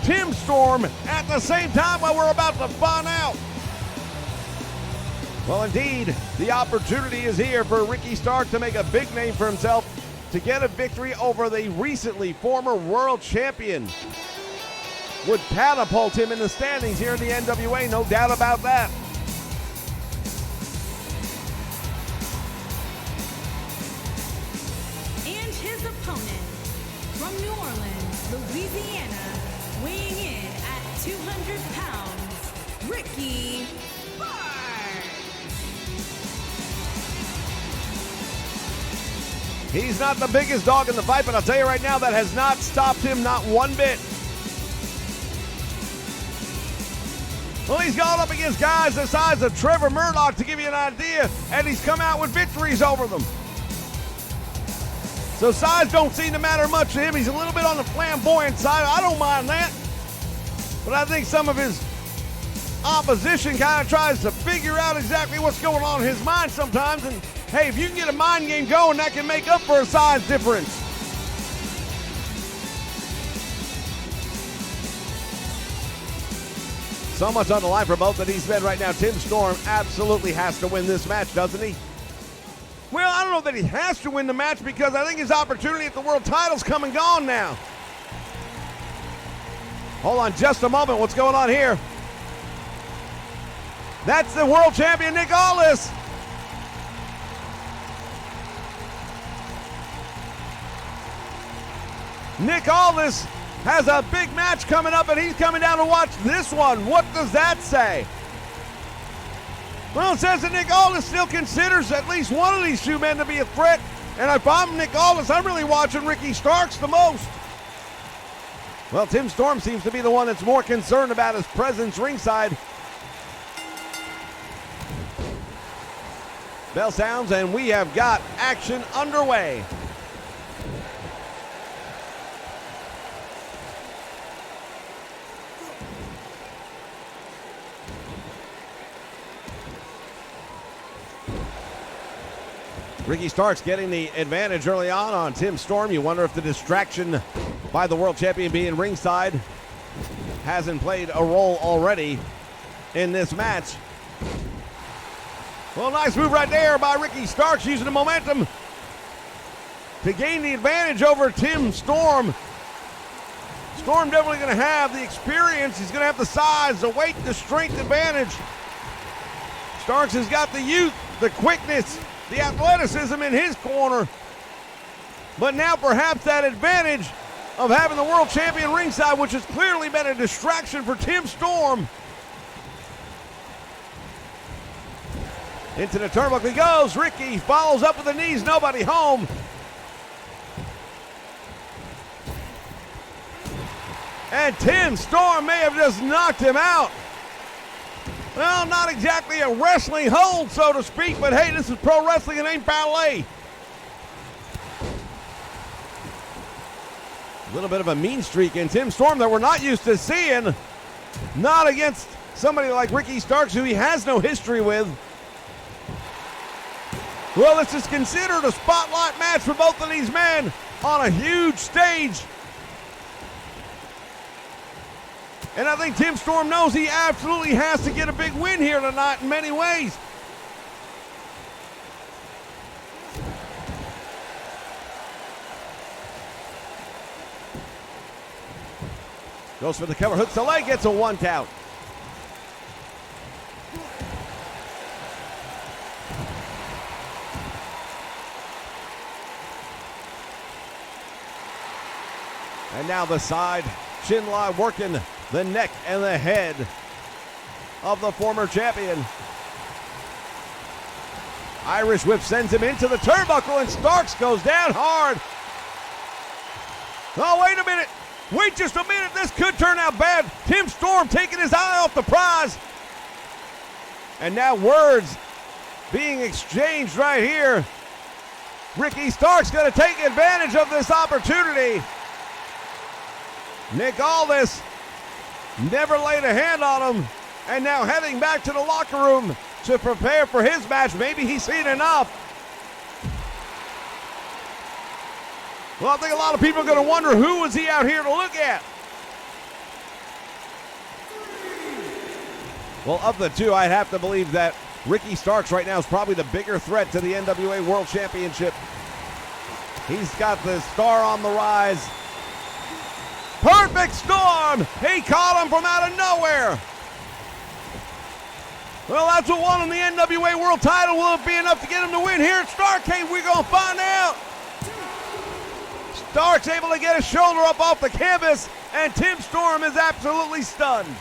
Tim Storm at the same time? Well, we're about to find out. Well, indeed, the opportunity is here for Ricky Starks to make a big name for himself, to get a victory over the recently former world champion. Would catapult him in the standings here in the NWA, no doubt about that. And his opponent from New Orleans, Louisiana, weighing in at 200 pounds, Ricky Starks. He's not the biggest dog in the fight, but I'll tell you right now, that has not stopped him, not one bit. Well, he's gone up against guys the size of Trevor Murdoch, to give you an idea, and he's come out with victories over them. So size don't seem to matter much to him. He's a little bit on the flamboyant side. I don't mind that. But I think some of his opposition kind of tries to figure out exactly what's going on in his mind sometimes. And hey, if you can get a mind game going, that can make up for a size difference. So much on the line for both of these men right now. Tim Storm absolutely has to win this match, doesn't he? Well, I don't know that he has to win the match, because I think his opportunity at the world title's come and gone now. Hold on just a moment. What's going on here? That's the world champion, Nick Aldis. Nick Aldis has a big match coming up, and he's coming down to watch this one. What does that say? Well, it says that Nick Aldis still considers at least one of these two men to be a threat. And if I'm Nick Aldis, I'm really watching Ricky Starks the most. Well, Tim Storm seems to be the one that's more concerned about his presence ringside. Bell sounds, and we have got action underway. Ricky Starks getting the advantage early on Tim Storm. You wonder if the distraction by the world champion being ringside hasn't played a role already in this match. Well, nice move right there by Ricky Starks, using the momentum to gain the advantage over Tim Storm. Storm definitely going to have the experience. He's going to have the size, the weight, the strength advantage. Starks has got the youth, the quickness, the athleticism in his corner. But now perhaps that advantage of having the world champion ringside, which has clearly been a distraction for Tim Storm. Into the turnbuckle he goes. Ricky follows up with the knees, nobody home. And Tim Storm may have just knocked him out. Well, not exactly a wrestling hold, so to speak, but hey, this is pro wrestling, it ain't ballet. A little bit of a mean streak in Tim Storm that we're not used to seeing. Not against somebody like Ricky Starks, who he has no history with. Well, this is considered a spotlight match for both of these men on a huge stage. And I think Tim Storm knows he absolutely has to get a big win here tonight in many ways. Goes for the cover, hooks the leg, gets a 1 count. And now the side chin lock working the neck and the head of the former champion. Irish whip sends him into the turnbuckle, and Starks goes down hard. Oh, wait a minute. Wait just a minute. This could turn out bad. Tim Storm taking his eye off the prize. And now words being exchanged right here. Ricky Starks going to take advantage of this opportunity. Nick Aldis never laid a hand on him, and now heading back to the locker room to prepare for his match. Maybe he's seen enough. Well, I think a lot of people are going to wonder, who was he out here to look at? Well, of the two, I'd have to believe that Ricky Starks right now is probably the bigger threat to the NWA World Championship. He's got the star on the rise. Perfect storm! He caught him from out of nowhere. Well, that's what won him the NWA World title. Will it be enough to get him to win here at Starrcade? We're going to find out. Starks able to get his shoulder up off the canvas, and Tim Storm is absolutely stunned.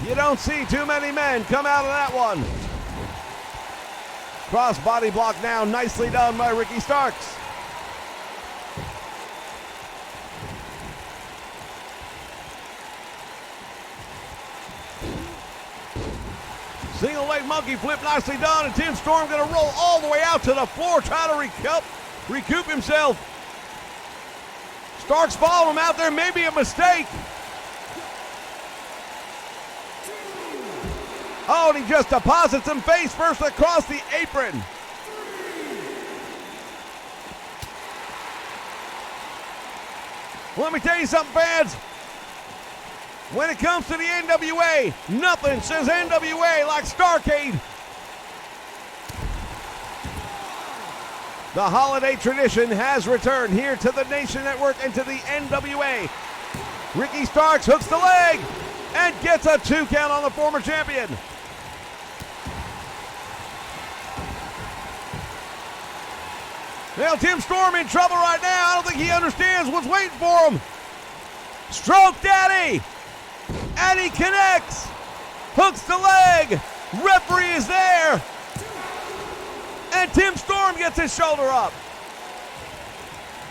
You don't see too many men come out of that one. Cross body block now, nicely done by Ricky Starks. Single leg monkey flip, nicely done, and Tim Storm going to roll all the way out to the floor, try to recoup himself. Starks following him out there, maybe a mistake. Oh, and he just deposits him face first across the apron. Let me tell you something, fans. When it comes to the NWA, nothing says NWA like Starrcade. The holiday tradition has returned here to the Nation Network and to the NWA. Ricky Starks hooks the leg and gets a 2 count on the former champion. Now Tim Storm in trouble right now. I don't think he understands what's waiting for him. Stroke Daddy. And he connects. Hooks the leg. Referee is there. And Tim Storm gets his shoulder up.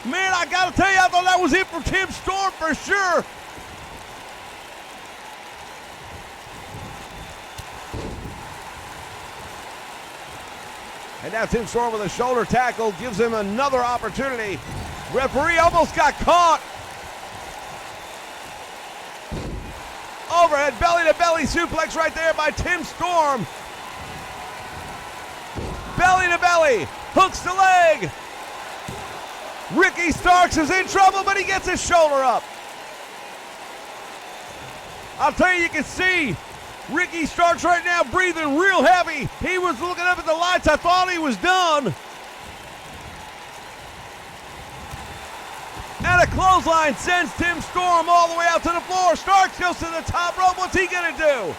Man, I got to tell you, I thought that was it for Tim Storm for sure. And now Tim Storm with a shoulder tackle gives him another opportunity. Referee almost got caught. Overhead belly-to-belly suplex right there by Tim Storm. Belly-to-belly, hooks the leg. Ricky Starks is in trouble, but he gets his shoulder up. I'll tell you can see Ricky Starks right now breathing real heavy. He was looking up at the lights. I thought he was done. And a clothesline sends Tim Storm all the way out to the floor. Starks goes to the top rope. What's he going to do?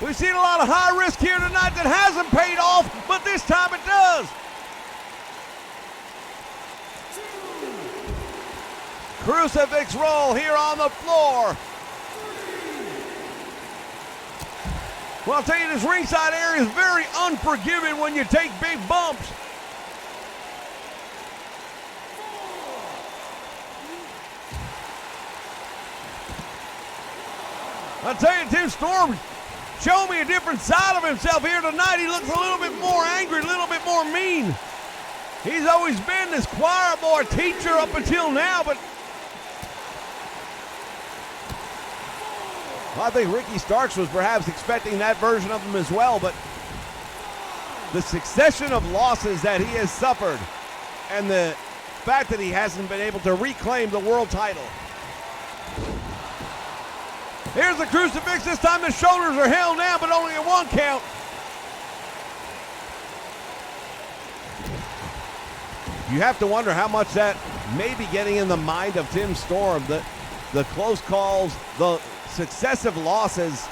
We've seen a lot of high risk here tonight that hasn't paid off, but this time it does. Crucifix roll here on the floor. Well, I'll tell you, this ringside area is very unforgiving when you take big bumps. I'll tell you, Tim Storm showed me a different side of himself here tonight. He looks a little bit more angry, a little bit more mean. He's always been this choir boy teacher up until now, but I think Ricky Starks was perhaps expecting that version of him as well, but the succession of losses that he has suffered and the fact that he hasn't been able to reclaim the world title. Here's the crucifix. This time the shoulders are held down, but only a 1 count. You have to wonder how much that may be getting in the mind of Tim Storm. The close calls, the successive losses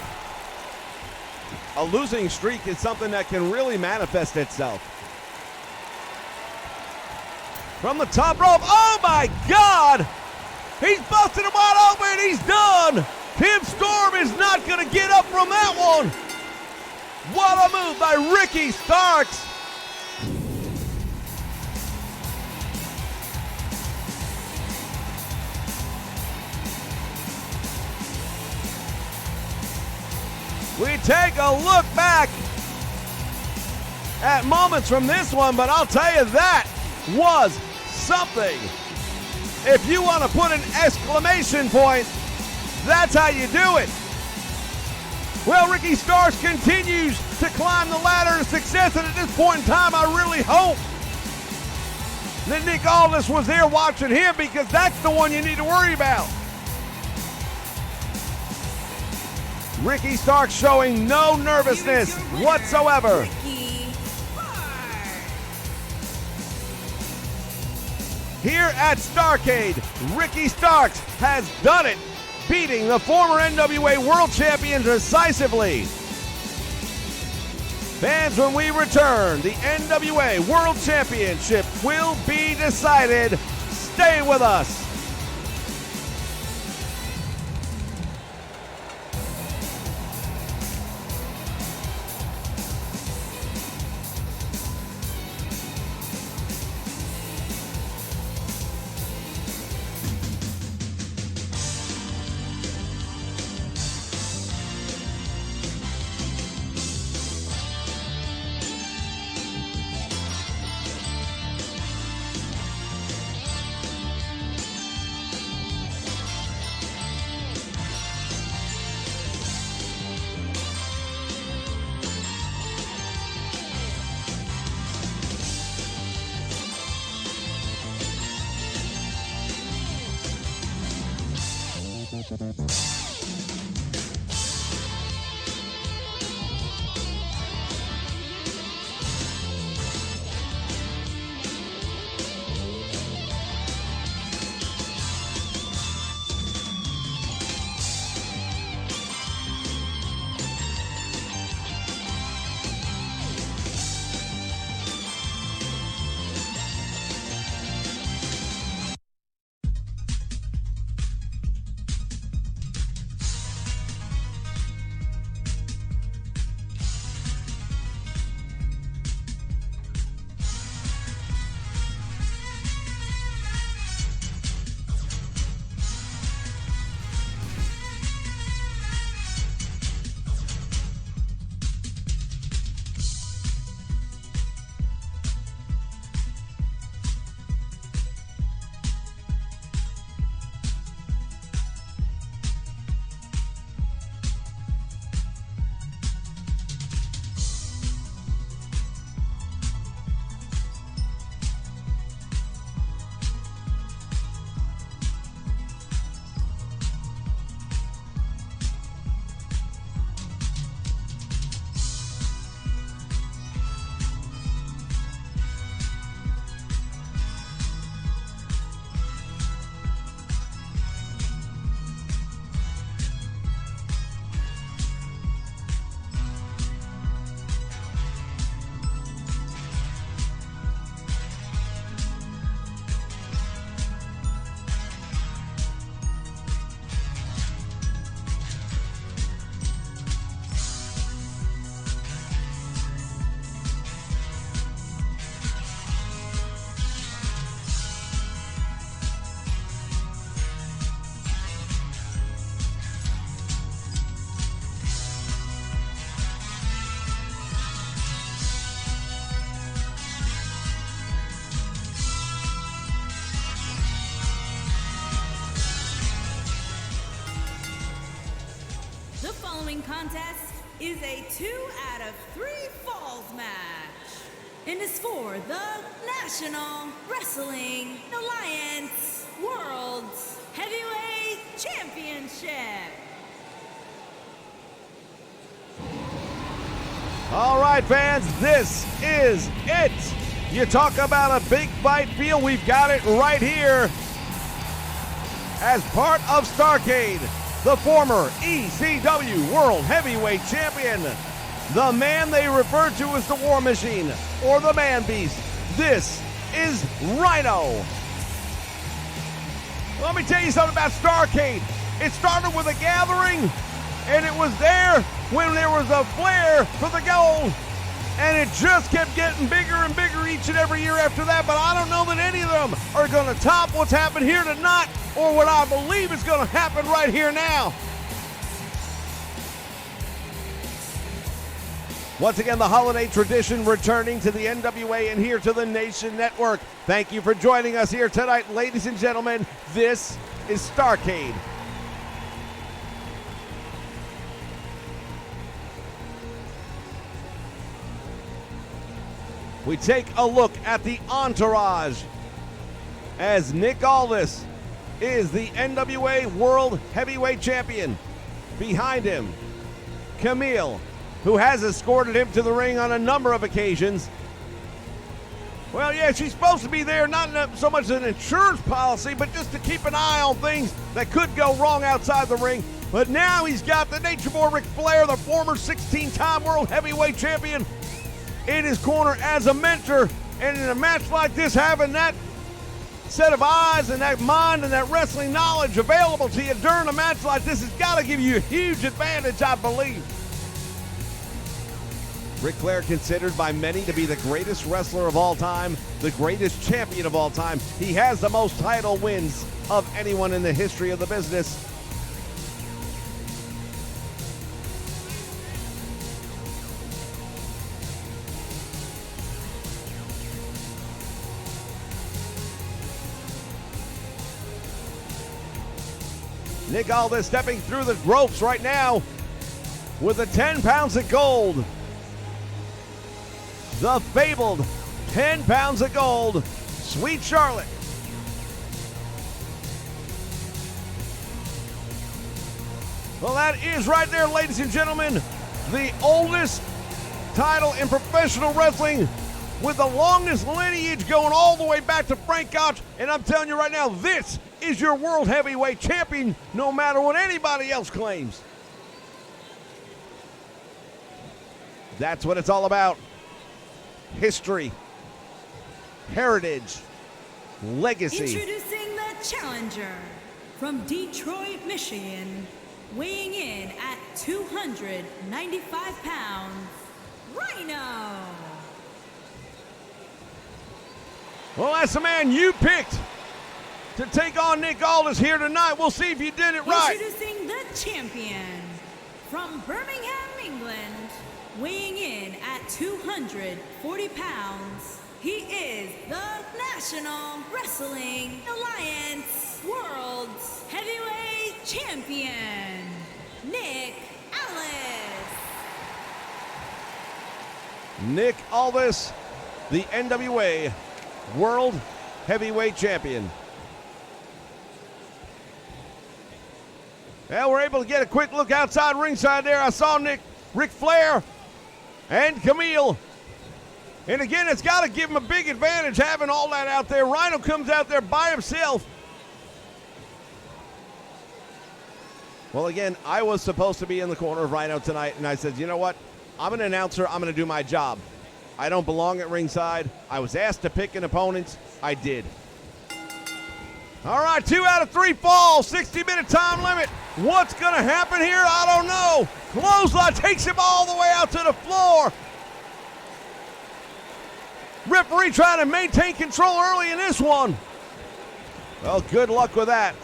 a losing streak is something that can really manifest itself. From the top rope, oh my God! He's busted him wide open, he's done! Tim Storm is not gonna get up from that one! What a move by Ricky Starks! We take a look back at moments from this one, but I'll tell you, that was something. If you want to put an exclamation point, that's how you do it. Well, Ricky Starks continues to climb the ladder of success, and at this point in time, I really hope that Nick Aldis was there watching him, because that's the one you need to worry about. Ricky Starks showing no nervousness whatsoever. Here at Starrcade, Ricky Starks has done it, beating the former NWA World Champion decisively. Fans, when we return, the NWA World Championship will be decided. Stay with us. Contest is a 2 out of 3 falls match and is for the National Wrestling Alliance World Heavyweight Championship. All right, fans, this is it. You talk about a big fight feel, we've got it right here. As part of Starrcade, the former ECW World Heavyweight Champion, the man they refer to as the War Machine or the Man Beast. This is Rhino. Let me tell you something about Starrcade. It started with a gathering, and it was there when there was a flair for the gold, and it just kept getting bigger and bigger each and every year after that, but I don't know that any of them are going to top what's happened here tonight or what I believe is going to happen right here now. Once again, the holiday tradition returning to the NWA and here to the Nation Network. Thank you for joining us here tonight, ladies and gentlemen. This is Starrcade. We take a look at the entourage as Nick Aldis is the NWA World Heavyweight Champion. Behind him, Camille, who has escorted him to the ring on a number of occasions. Well, yeah, she's supposed to be there, not so much as an insurance policy, but just to keep an eye on things that could go wrong outside the ring. But now he's got the Nature Boy Ric Flair, the former 16-time World Heavyweight Champion, in his corner as a mentor. And in a match like this, having that set of eyes and that mind and that wrestling knowledge available to you during a match like this has got to give you a huge advantage, I believe. Ric Flair, considered by many to be the greatest wrestler of all time, the greatest champion of all time. He has the most title wins of anyone in the history of the business. Nick Aldis stepping through the ropes right now with the 10 pounds of gold. The fabled 10 pounds of gold, Sweet Charlotte. Well, that is right there, ladies and gentlemen, the oldest title in professional wrestling with the longest lineage going all the way back to Frank Gotch. And I'm telling you right now, this is your World Heavyweight Champion, no matter what anybody else claims. That's what it's all about. History, heritage, legacy. Introducing the challenger from Detroit, Michigan, weighing in at 295 pounds, Rhino. Well, that's the man you picked to take on Nick Aldis here tonight. We'll see if you did it right. Introducing the champion from Birmingham, England, weighing in at 240 pounds, he is the National Wrestling Alliance World Heavyweight Champion, Nick Aldis. Nick Aldis, the NWA World Heavyweight Champion. Well, we're able to get a quick look outside ringside there. I saw Ric Flair and Camille. And again, it's got to give him a big advantage having all that out there. Rhino comes out there by himself. Well, again, I was supposed to be in the corner of Rhino tonight, and I said, you know what? I'm an announcer. I'm going to do my job. I don't belong at ringside. I was asked to pick an opponent. I did. All right, 2 out of 3 falls, 60-minute time limit. What's going to happen here? I don't know. Clothesline takes him all the way out to the floor. Referee trying to maintain control early in this one. Well, good luck with that.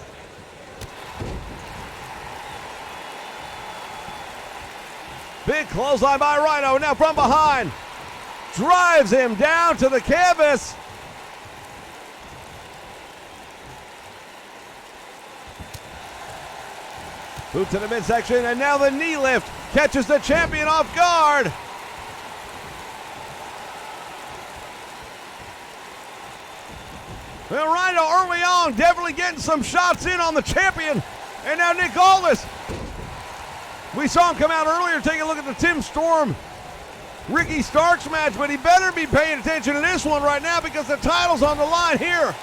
Big clothesline by Rhino, now from behind. Drives him down to the canvas. Boot to the midsection, and now the knee lift catches the champion off guard. Well, Rhino early on definitely getting some shots in on the champion. And now Nick Aldis. We saw him come out earlier, take a look at the Tim Storm, Ricky Starks match, but he better be paying attention to this one right now because the title's on the line here.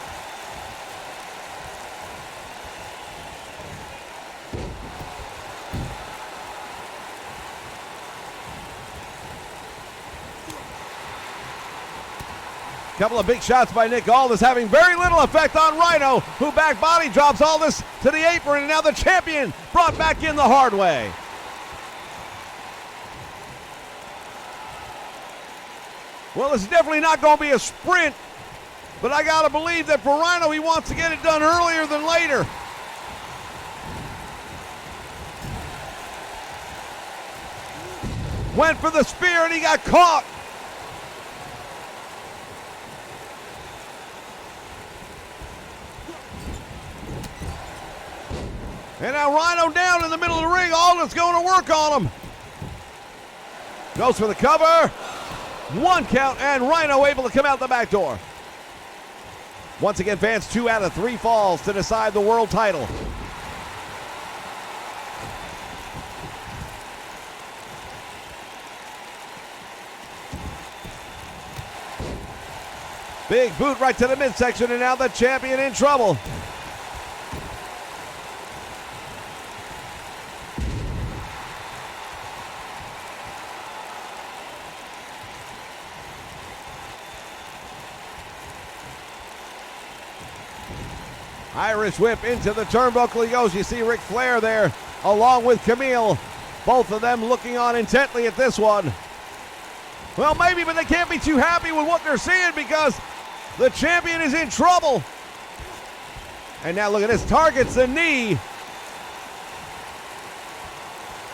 Couple of big shots by Nick Aldis having very little effect on Rhino, who back body drops Aldis to the apron, and now the champion brought back in the hard way. Well, it's definitely not going to be a sprint, but I got to believe that for Rhino, he wants to get it done earlier than later. Went for the spear and he got caught. And now Rhino down in the middle of the ring. Aldis going to work on him. Goes for the cover. 1 count, and Rhino able to come out the back door. Once again, fans, 2 out of 3 falls to decide the world title. Big boot right to the midsection, and now the champion in trouble. Irish whip into the turnbuckle he goes. You see Ric Flair there along with Camille. Both of them looking on intently at this one. Well, maybe, but they can't be too happy with what they're seeing because the champion is in trouble. And now look at this, targets the knee.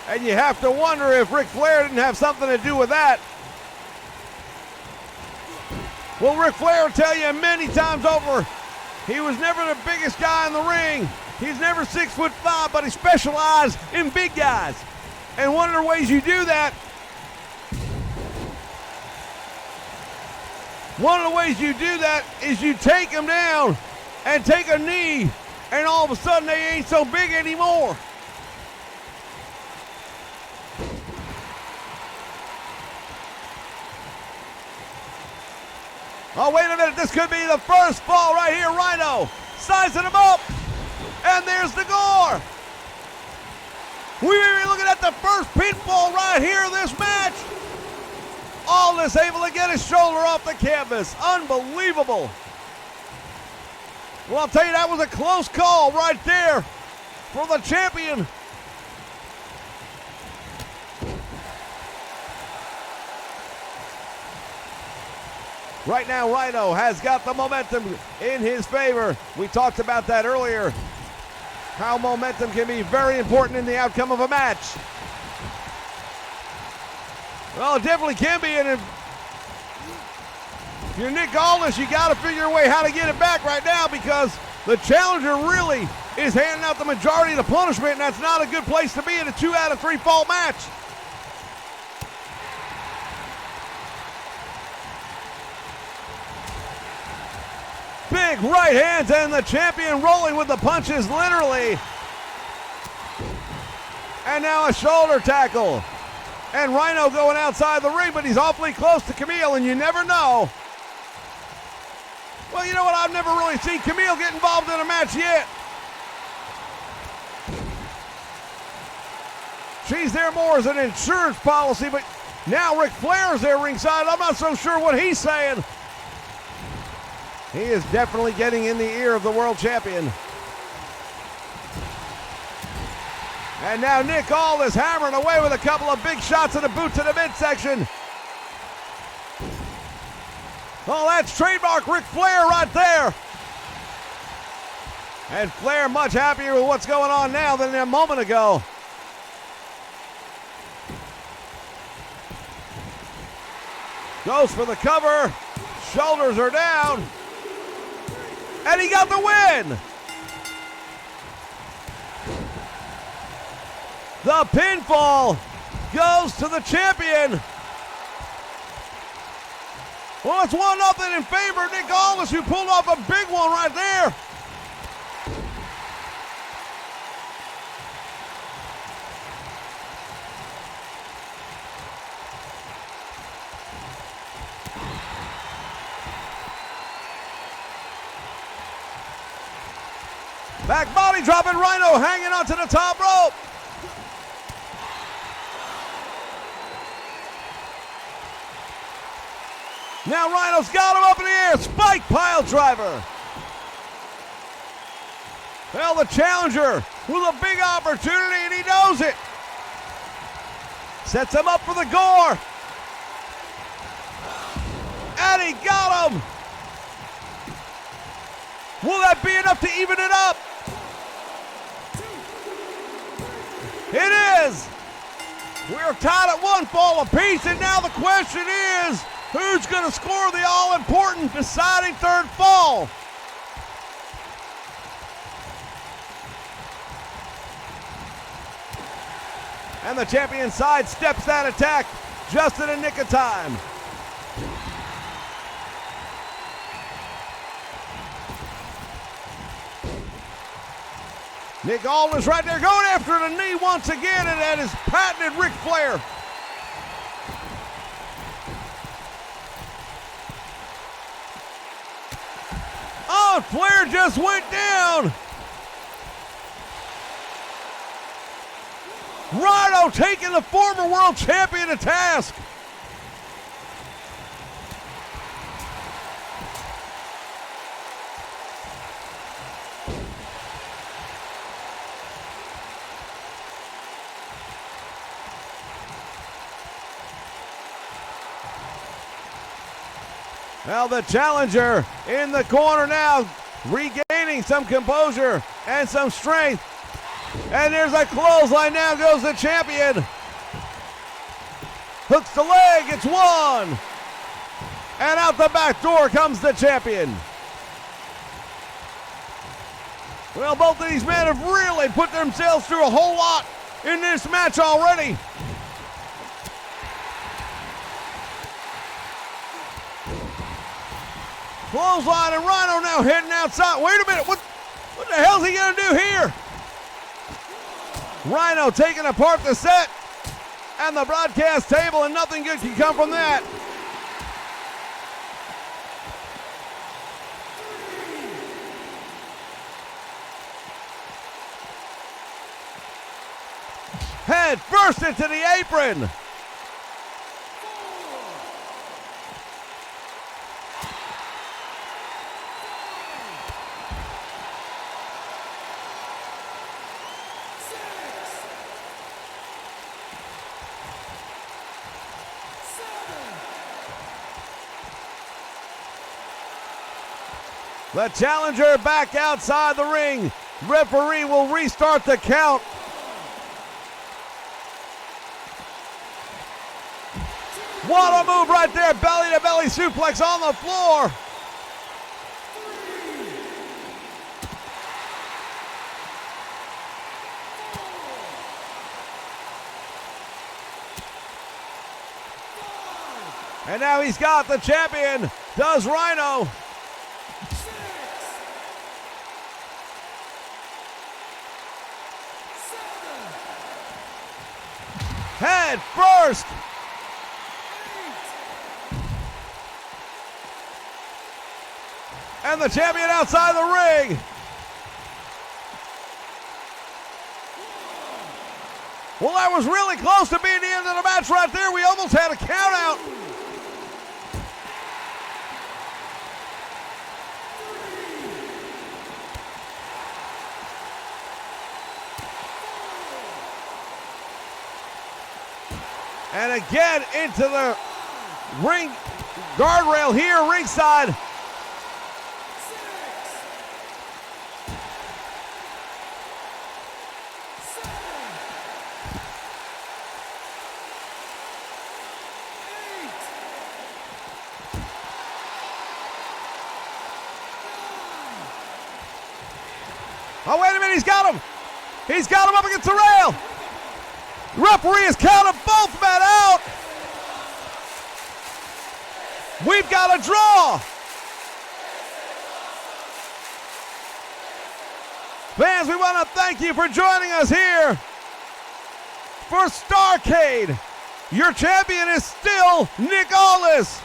And you have to wonder if Ric Flair didn't have something to do with that. Well, Ric Flair will tell you many times over, he was never the biggest guy in the ring. He's never 6'5", but he specialized in big guys. And one of the ways you do that, is you take them down and take a knee, and all of a sudden they ain't so big anymore. Oh, wait a minute, this could be the first fall right here. Rhino sizing him up, and there's the gore. We may be looking at the first pinfall right here in this match. Aldis able to get his shoulder off the canvas. Unbelievable. Well, I'll tell you, that was a close call right there for the champion. Right now, Rhino has got the momentum in his favor. We talked about that earlier, how momentum can be very important in the outcome of a match. Well, it definitely can be, and if you're Nick Aldis, you got to figure a way how to get it back right now because the challenger really is handing out the majority of the punishment, and that's not a good place to be in a 2 out of 3 fall match. Big right hands, and the champion rolling with the punches, literally. And now a shoulder tackle. And Rhino going outside the ring, but he's awfully close to Camille, and you never know. Well, you know what? I've never really seen Camille get involved in a match yet. She's there more as an insurance policy, but now Ric Flair's there ringside. I'm not so sure what he's saying. He is definitely getting in the ear of the world champion. And now Nick Aldis hammering away with a couple of big shots of the boot to the midsection. Oh, that's trademark Ric Flair right there. And Flair much happier with what's going on now than a moment ago. Goes for the cover. Shoulders are down. And he got the win. The pinfall goes to the champion. Well, it's 1-0 in favor of Nick Aldis, who pulled off a big one right there. Back body dropping, Rhino hanging onto the top rope. Now Rhino's got him up in the air. Spike pile driver. Well, the challenger with a big opportunity, and he knows it. Sets him up for the gore. And he got him. Will that be enough to even it up? It is. We're tied at 1 fall apiece, and now the question is, who's going to score the all-important deciding third fall? And the champion sidesteps that attack just in the nick of time. Nick Aldis right there going after the knee once again, and that is patented Ric Flair. Oh, Flair just went down. Rhino taking the former world champion to task. Now the challenger in the corner now, regaining some composure and some strength. And there's a clothesline. Now goes the champion. Hooks the leg, it's 1. And out the back door comes the champion. Well, both of these men have really put themselves through a whole lot in this match already. Clothesline, and Rhino now heading outside. Wait a minute, what the hell is he gonna do here? Rhino taking apart the set and the broadcast table, and nothing good can come from that. Head first into the apron. The challenger back outside the ring. Referee will restart the count. What a move right there. Belly to belly suplex on the floor. And now he's got the champion. Does Rhino. Head first. And the champion outside the ring. Well, that was really close to being the end of the match right there. We almost had a count out. And again into the ring guardrail here, ringside. Oh, wait a minute, he's got him. He's got him up against the rail. Referee has counted both men out. We've got a draw. Fans, we want to thank you for joining us here for Starrcade. Your champion is still Nick Aldis.